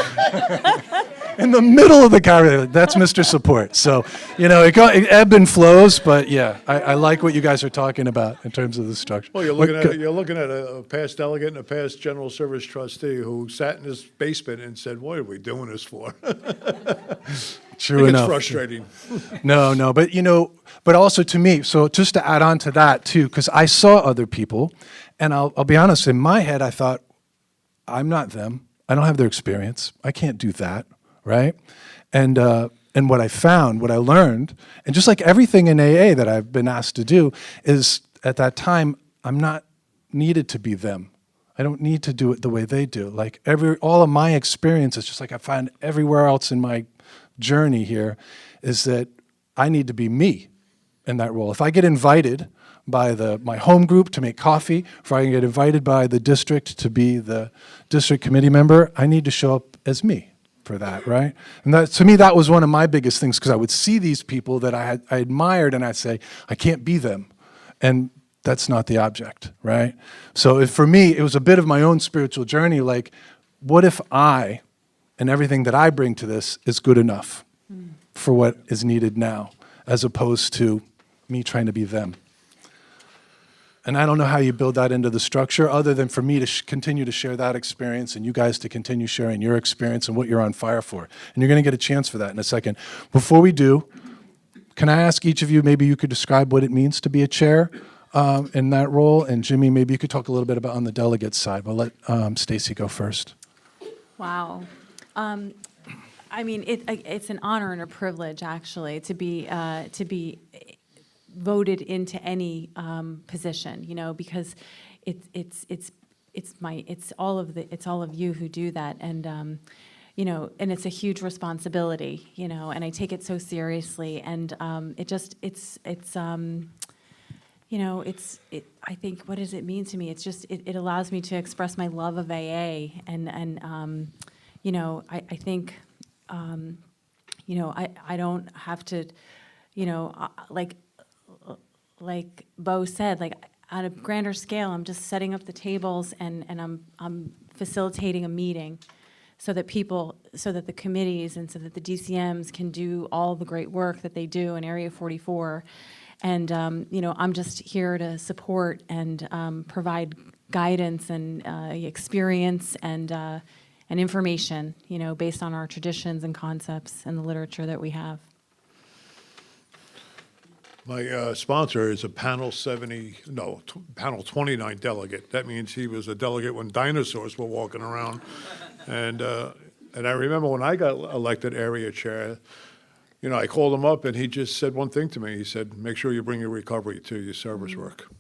In the middle of the conversation, that's Mr. Support. So, you know, it ebb and flows, but yeah, I like what you guys are talking about in terms of the structure. Well, you're looking at a past delegate and a past general service trustee who sat in his basement and said, "What are we doing this for?" True enough. It's frustrating. No, but you know, but also to me, so just to add on to that too, because I saw other people, and I'll be honest, in my head, I thought, I'm not them. I don't have their experience. I can't do that. Right? And what I found, what I learned, and just like everything in AA that I've been asked to do, is at that time, I'm not needed to be them. I don't need to do it the way they do. Like all of my experiences, just like I find everywhere else in my journey here, is that I need to be me in that role. If I get invited by my home group to make coffee, if I get invited by the district to be the district committee member, I need to show up as me for that, right? And that, to me, that was one of my biggest things, because I would see these people that I admired, and I'd say, I can't be them. And that's not the object, right? So for me, it was a bit of my own spiritual journey, like, what if I, and everything that I bring to this is good enough for what is needed now, as opposed to me trying to be them? And I don't know how you build that into the structure, other than for me to continue to share that experience and you guys to continue sharing your experience and what you're on fire for. And you're going to get a chance for that in a second. Before we do, can I ask each of you, maybe you could describe what it means to be a chair in that role? And Jimmy, maybe you could talk a little bit about on the delegate side. We'll let Stacy go first. Wow. I mean, it's an honor and a privilege, actually, to be voted into any position, you know, because it's all of you who do that, and you know, and it's a huge responsibility, you know, and I take it so seriously, and you know, I think, what does it mean to me? It's just, it allows me to express my love of AA, and you know, I think, you know, I don't have to, you know, like Beau said, like on a grander scale, I'm just setting up the tables and I'm facilitating a meeting. so that the committees and so that the DCMs can do all the great work that they do in Area 44. And, I'm just here to support and provide guidance and experience and information, based on our traditions and concepts and the literature that we have. My sponsor is a Panel 29 delegate. That means he was a delegate when dinosaurs were walking around. And I remember when I got elected area chair, I called him up and he just said one thing to me. He said, make sure you bring your recovery to your service work.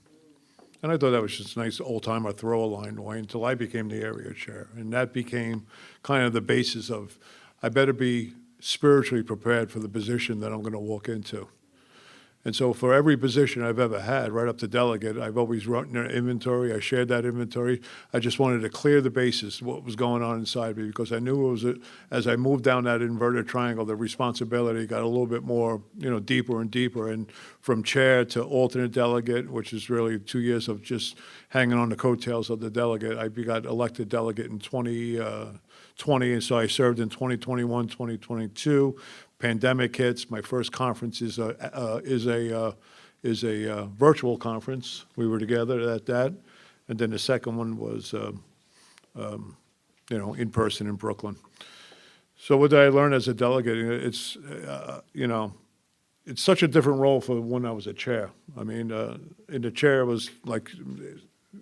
And I thought that was just a nice old-timer throw-a-line way until I became the area chair. And that became kind of the basis of, I better be spiritually prepared for the position that I'm going to walk into. And so for every position I've ever had, right up to delegate, I've always written an inventory. I shared that inventory. I just wanted to clear the basis, what was going on inside me, because I knew it was, as I moved down that inverted triangle, the responsibility got a little bit more, deeper and deeper. And from chair to alternate delegate, which is really 2 years of just hanging on the coattails of the delegate, I got elected delegate in 2020, and so I served in 2021, 2022. Pandemic hits. My first conference is a virtual conference. We were together at that, and then the second one was, in person in Brooklyn. So what did I learn as a delegate? It's such a different role for when I was a chair. I mean, in the chair it was like,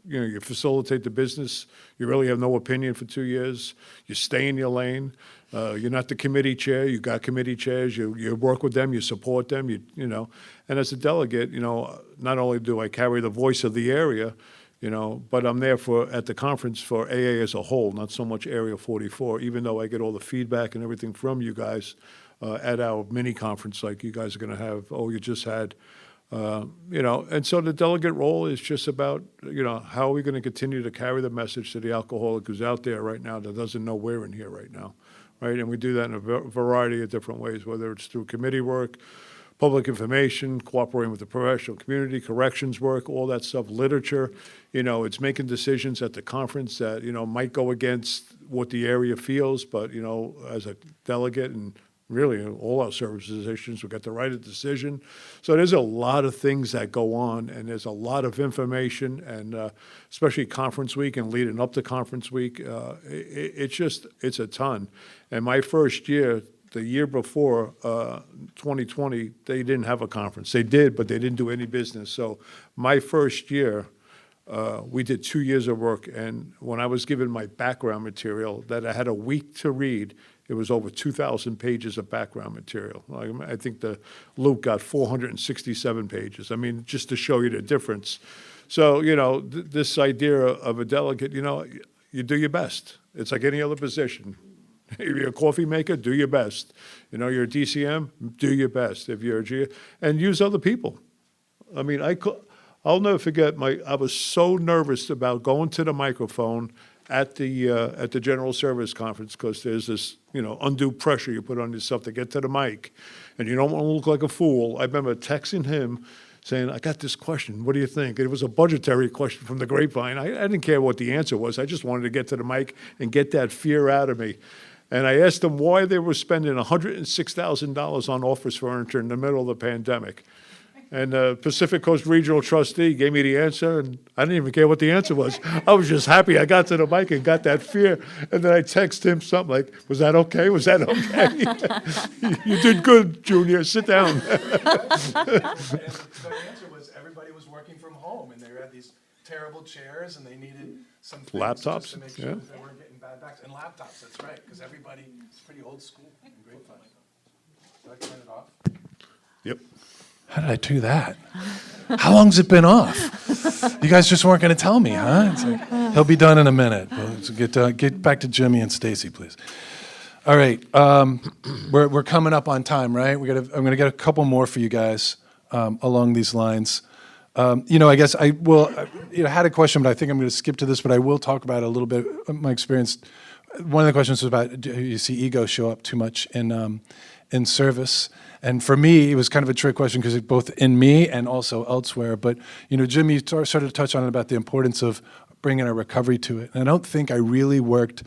you facilitate the business. You really have no opinion for 2 years. You stay in your lane. You're not the committee chair. You got committee chairs. You work with them. You support them. And as a delegate, not only do I carry the voice of the area, but I'm there at the conference for AA as a whole, not so much Area 44. Even though I get all the feedback and everything from you guys at our mini conference, like you guys are going to have. You just had. And so the delegate role is just about, how are we going to continue to carry the message to the alcoholic who's out there right now that doesn't know we're in here right now, right? And we do that in a variety of different ways, whether it's through committee work, public information, cooperating with the professional community, corrections work, all that stuff, literature. It's making decisions at the conference that, might go against what the area feels, but, as a delegate and really all our service positions, we got to write a decision. So there's a lot of things that go on, and there's a lot of information, and especially conference week and leading up to conference week, it's a ton. And my first year, the year before, 2020, they didn't have a conference. They did, but they didn't do any business. So my first year, we did 2 years of work, and when I was given my background material that I had a week to read, it was over 2,000 pages of background material. I think Luke got 467 pages. I mean, just to show you the difference. So, this idea of a delegate, you do your best. It's like any other position. If you're a coffee maker, do your best. You're a DCM, do your best. If you're a G, and use other people. I mean, I'll never forget I was so nervous about going to the microphone at the General Service Conference, because there's this, undue pressure you put on yourself to get to the mic, and you don't want to look like a fool. I remember texting him saying, I got this question, what do you think? It was a budgetary question from the grapevine. I didn't care what the answer was. I just wanted to get to the mic and get that fear out of me. And I asked them why they were spending $106,000 on office furniture in the middle of the pandemic. And the Pacific Coast Regional Trustee gave me the answer, and I didn't even care what the answer was. I was just happy I got to the mic and got that fear. And then I texted him something like, was that okay? Was that okay? You did good, Junior. Sit down. The answer was everybody was working from home, and they had these terrible chairs, and they needed some things Laptops, just to make sure that they weren't getting bad backs. And laptops, that's right, because everybody is pretty old school and great fun. Did I turn it off? Yep. How did I do that? How long's it been off? You guys just weren't going to tell me, huh? It's like, he'll be done in a minute. Let's get back to Jimmy and Stacy, please. All right, we're coming up on time, right? I'm going to get a couple more for you guys along these lines. I guess I will. Had a question, but I think I'm going to skip to this. But I will talk about it a little bit. My experience. One of the questions was about, do you see ego show up too much in service? And for me, it was kind of a trick question because it's both in me and also elsewhere. But, Jim, you started to touch on it about the importance of bringing a recovery to it. And I don't think I really worked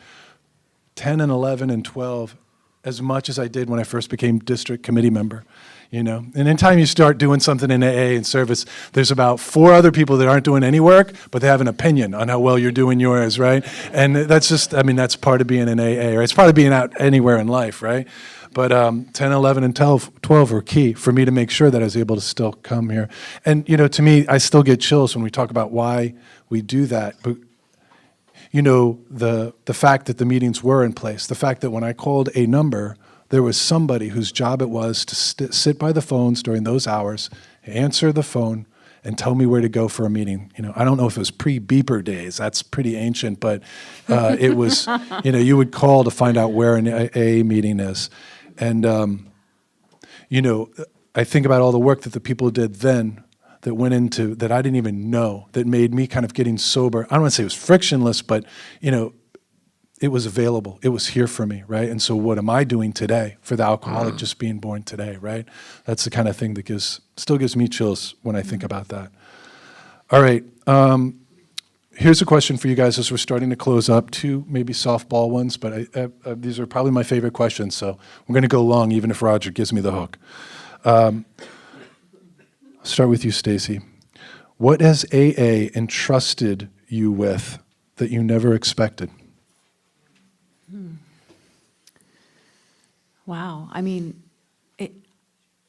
10 and 11 and 12 as much as I did when I first became district committee member, you know. And anytime you start doing something in AA and service, there's about 4 other people that aren't doing any work, but they have an opinion on how well you're doing yours, right? And that's just, I mean, that's part of being in AA, or it's part of being out anywhere in life, right? But 10, 11, and 12 were key for me to make sure that I was able to still come here. And, you know, to me, I still get chills when we talk about why we do that. But, you know, the fact that the meetings were in place, the fact that when I called a number, there was somebody whose job it was to sit by the phones during those hours, answer the phone, and tell me where to go for a meeting. You know, I don't know if it was pre-beeper days. That's pretty ancient, but it was, you know, you would call to find out where an AA meeting is. And, you know, I think about all the work that the people did then that went into, that I didn't even know, that made me kind of getting sober. I don't want to say it was frictionless, but, you know, it was available. It was here for me, right? And so what am I doing today for the alcoholic just being born today, right? That's the kind of thing that still gives me chills when I think about that. All right. Here's a question for you guys as we're starting to close up. 2 maybe softball ones, but these are probably my favorite questions, so we're going to go long even if Roger gives me the hook. I'll start with you, Stacy. What has AA entrusted you with that you never expected? Wow. I mean,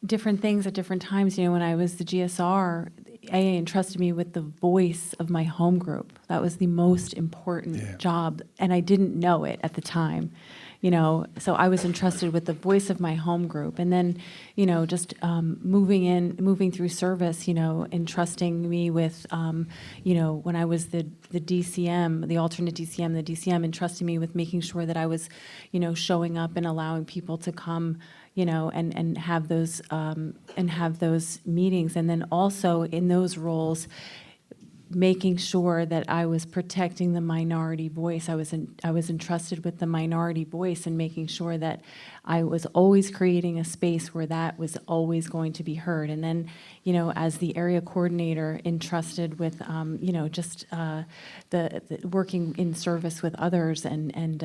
different things at different times. You know, when I was the GSR, AA entrusted me with the voice of my home group. That was the most important job, and I didn't know it at the time. You know, so I was entrusted with the voice of my home group, and then, you know, just moving through service, you know, entrusting me with, you know, when I was the DCM, the alternate DCM, the DCM entrusting me with making sure that I was, you know, showing up and allowing people to come, you know, and have those meetings, and then also in those roles, making sure that I was protecting the minority voice. I was entrusted with the minority voice and making sure that I was always creating a space where that was always going to be heard. And then, you know, as the area coordinator, entrusted with, you know, just the working in service with others, and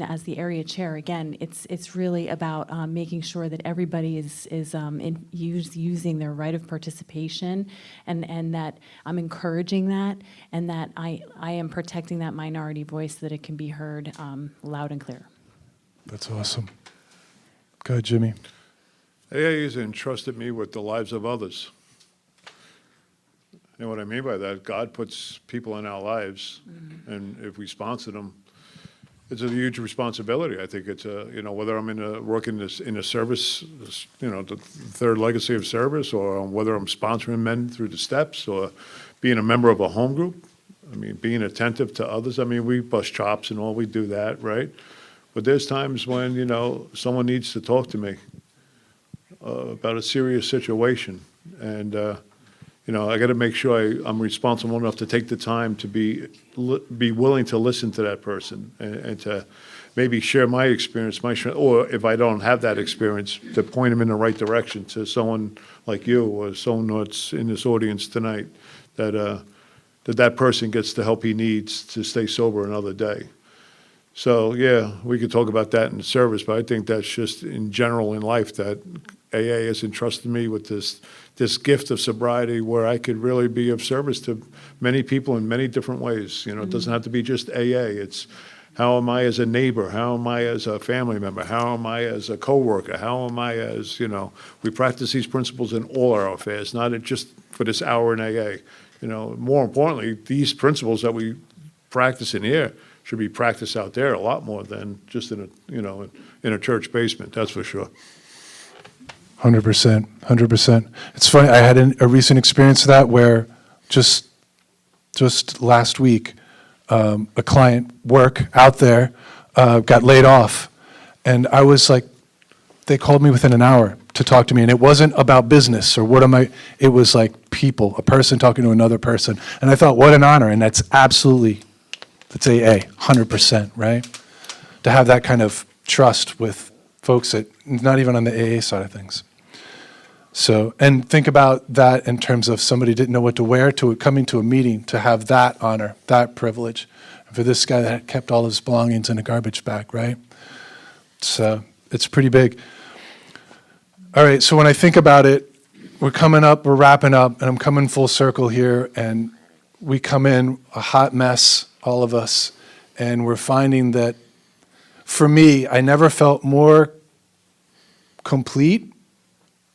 as the area chair, again, it's really about making sure that everybody is using their right of participation, and that I'm encouraging that, and that I am protecting that minority voice so that it can be heard loud and clear. That's awesome. Go ahead, Jimmy. AA has entrusted me with the lives of others. You know what I mean by that? God puts people in our lives, and if we sponsor them, it's a huge responsibility. I think it's you know, whether I'm working in a service, you know, the third legacy of service, or whether I'm sponsoring men through the steps, or being a member of a home group. I mean, being attentive to others. I mean, we bust chops and all, we do that, right? But there's times when, you know, someone needs to talk to me about a serious situation. And, you know, I got to make sure I'm responsible enough to take the time to be willing to listen to that person, and to maybe share my experience, or if I don't have that experience, to point them in the right direction to someone like you, or someone that's in this audience tonight, that person gets the help he needs to stay sober another day. So, yeah, we could talk about that in the service, but I think that's just in general in life, that AA has entrusted me with this gift of sobriety, where I could really be of service to many people in many different ways. You know, it doesn't have to be just AA. It's how am I as a neighbor? How am I as a family member? How am I as a coworker? How am I as, you know, we practice these principles in all our affairs, not just for this hour in AA. You know, more importantly, these principles that we practice in here should be practiced out there a lot more than just in a church basement. That's for sure. 100%, 100%. It's funny, I had a recent experience of that where just last week, a client work out there got laid off, and I was like, they called me within an hour to talk to me, and it wasn't about business or it was like people, a person talking to another person, and I thought, what an honor, and that's AA, 100%, right? To have that kind of trust with folks that, not even on the AA side of things. So, and think about that in terms of somebody didn't know what to wear, to coming to a meeting, to have that honor, that privilege. for this guy that kept all his belongings in a garbage bag, right? It's pretty big. All right, so when I think about it, we're wrapping up, and I'm coming full circle here, and we come in a hot mess, all of us, and we're finding that, for me, I never felt more complete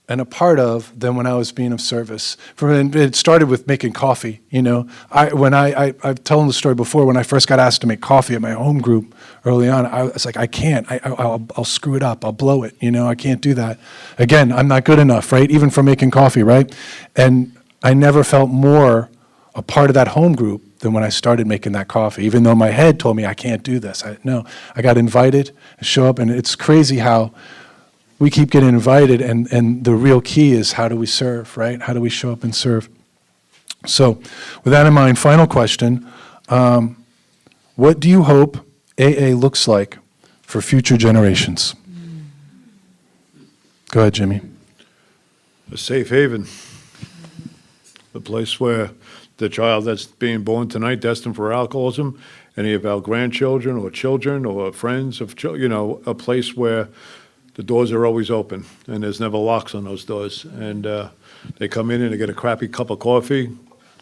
and a part of than when I was being of service. It started with making coffee, you know. I've told the story before, when I first got asked to make coffee at my home group early on, I was like, I can't, I'll screw it up, I'll blow it, you know, I can't do that. Again, I'm not good enough, right, even for making coffee, right? And I never felt more a part of that home group than when I started making that coffee, even though my head told me I can't do this. I got invited, show up, and it's crazy how we keep getting invited, and the real key is, how do we serve, right? How do we show up and serve? So with that in mind, final question. What do you hope AA looks like for future generations? Go ahead, Jimmy. A safe haven. A place where the child that's being born tonight, destined for alcoholism, any of our grandchildren or children or friends of, a place where the doors are always open, and there's never locks on those doors. And they come in and they get a crappy cup of coffee,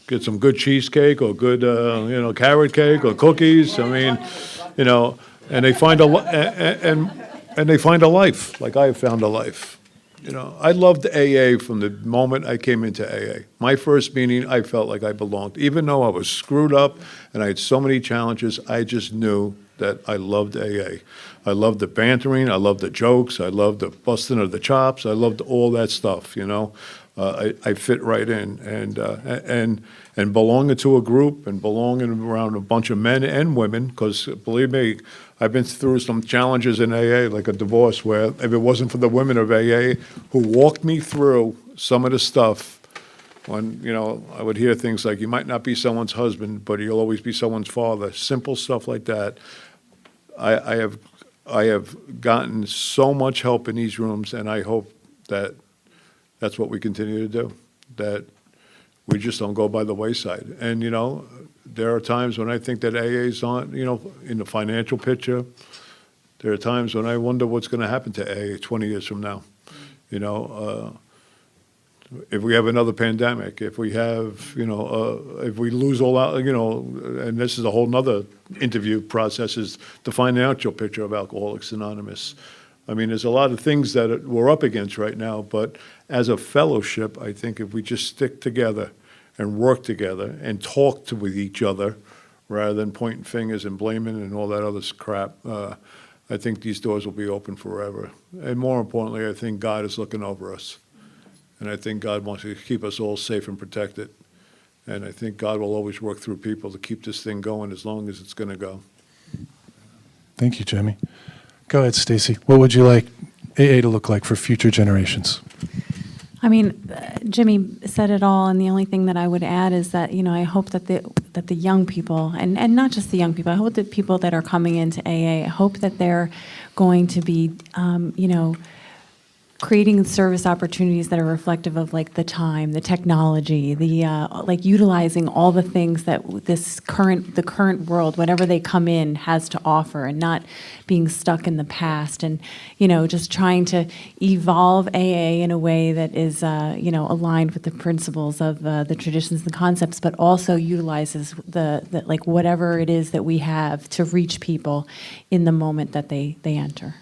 get some good cheesecake or good, carrot cake or cookies. I mean, and they find and they find a life, like I have found a life. I loved AA from the moment I came into AA. My first meeting, I felt like I belonged. Even though I was screwed up and I had so many challenges, I just knew that I loved AA. I loved the bantering, I loved the jokes, I loved the busting of the chops, I loved all that stuff, I fit right in, and belonging to a group and belonging around a bunch of men and women, because believe me, I've been through some challenges in AA, like a divorce, where if it wasn't for the women of AA who walked me through some of the stuff, when, I would hear things like, you might not be someone's husband, but you'll always be someone's father, simple stuff like that. I have gotten so much help in these rooms, and I hope that that's what we continue to do, that we just don't go by the wayside. And, there are times when I think that AA's on, in the financial picture. There are times when I wonder what's going to happen to AA 20 years from now. If we have another pandemic, if we have, if we lose all out, and this is a whole nother interview process, is the financial picture of Alcoholics Anonymous. I mean, there's a lot of things that we're up against right now, but as a fellowship, I think if we just stick together and work together and talk with each other rather than pointing fingers and blaming and all that other crap, I think these doors will be open forever. And more importantly, I think God is looking over us. And I think God wants to keep us all safe and protected. And I think God will always work through people to keep this thing going as long as it's going to go. Thank you, Jimmy. Go ahead, Stacy. What would you like AA to look like for future generations? I mean, Jimmy said it all, and the only thing that I would add is that, I hope that the young people, and not just the young people, I hope that people that are coming into AA, I hope that they're going to be, creating service opportunities that are reflective of the time, the technology, the utilizing all the things that the current world, whatever they come in, has to offer, and not being stuck in the past, and just trying to evolve AA in a way that is aligned with the principles of the traditions and concepts, but also utilizes the whatever it is that we have to reach people in the moment that they enter.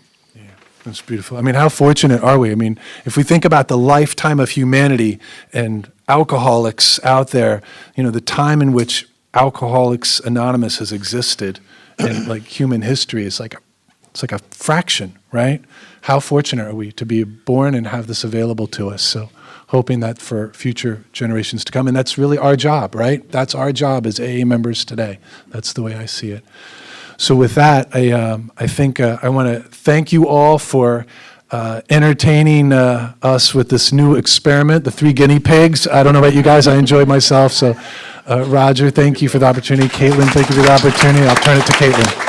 That's beautiful. I mean, how fortunate are we? I mean, if we think about the lifetime of humanity and alcoholics out there, the time in which Alcoholics Anonymous has existed in human history is it's like a fraction, right? How fortunate are we to be born and have this available to us? So hoping that for future generations to come, and that's really our job, right? That's our job as AA members today. That's the way I see it. So with that, I think I want to thank you all for entertaining us with this new experiment, the 3 guinea pigs. I don't know about you guys, I enjoyed myself. So Roger, thank you for the opportunity. Caitlin, thank you for the opportunity. I'll turn it to Caitlin.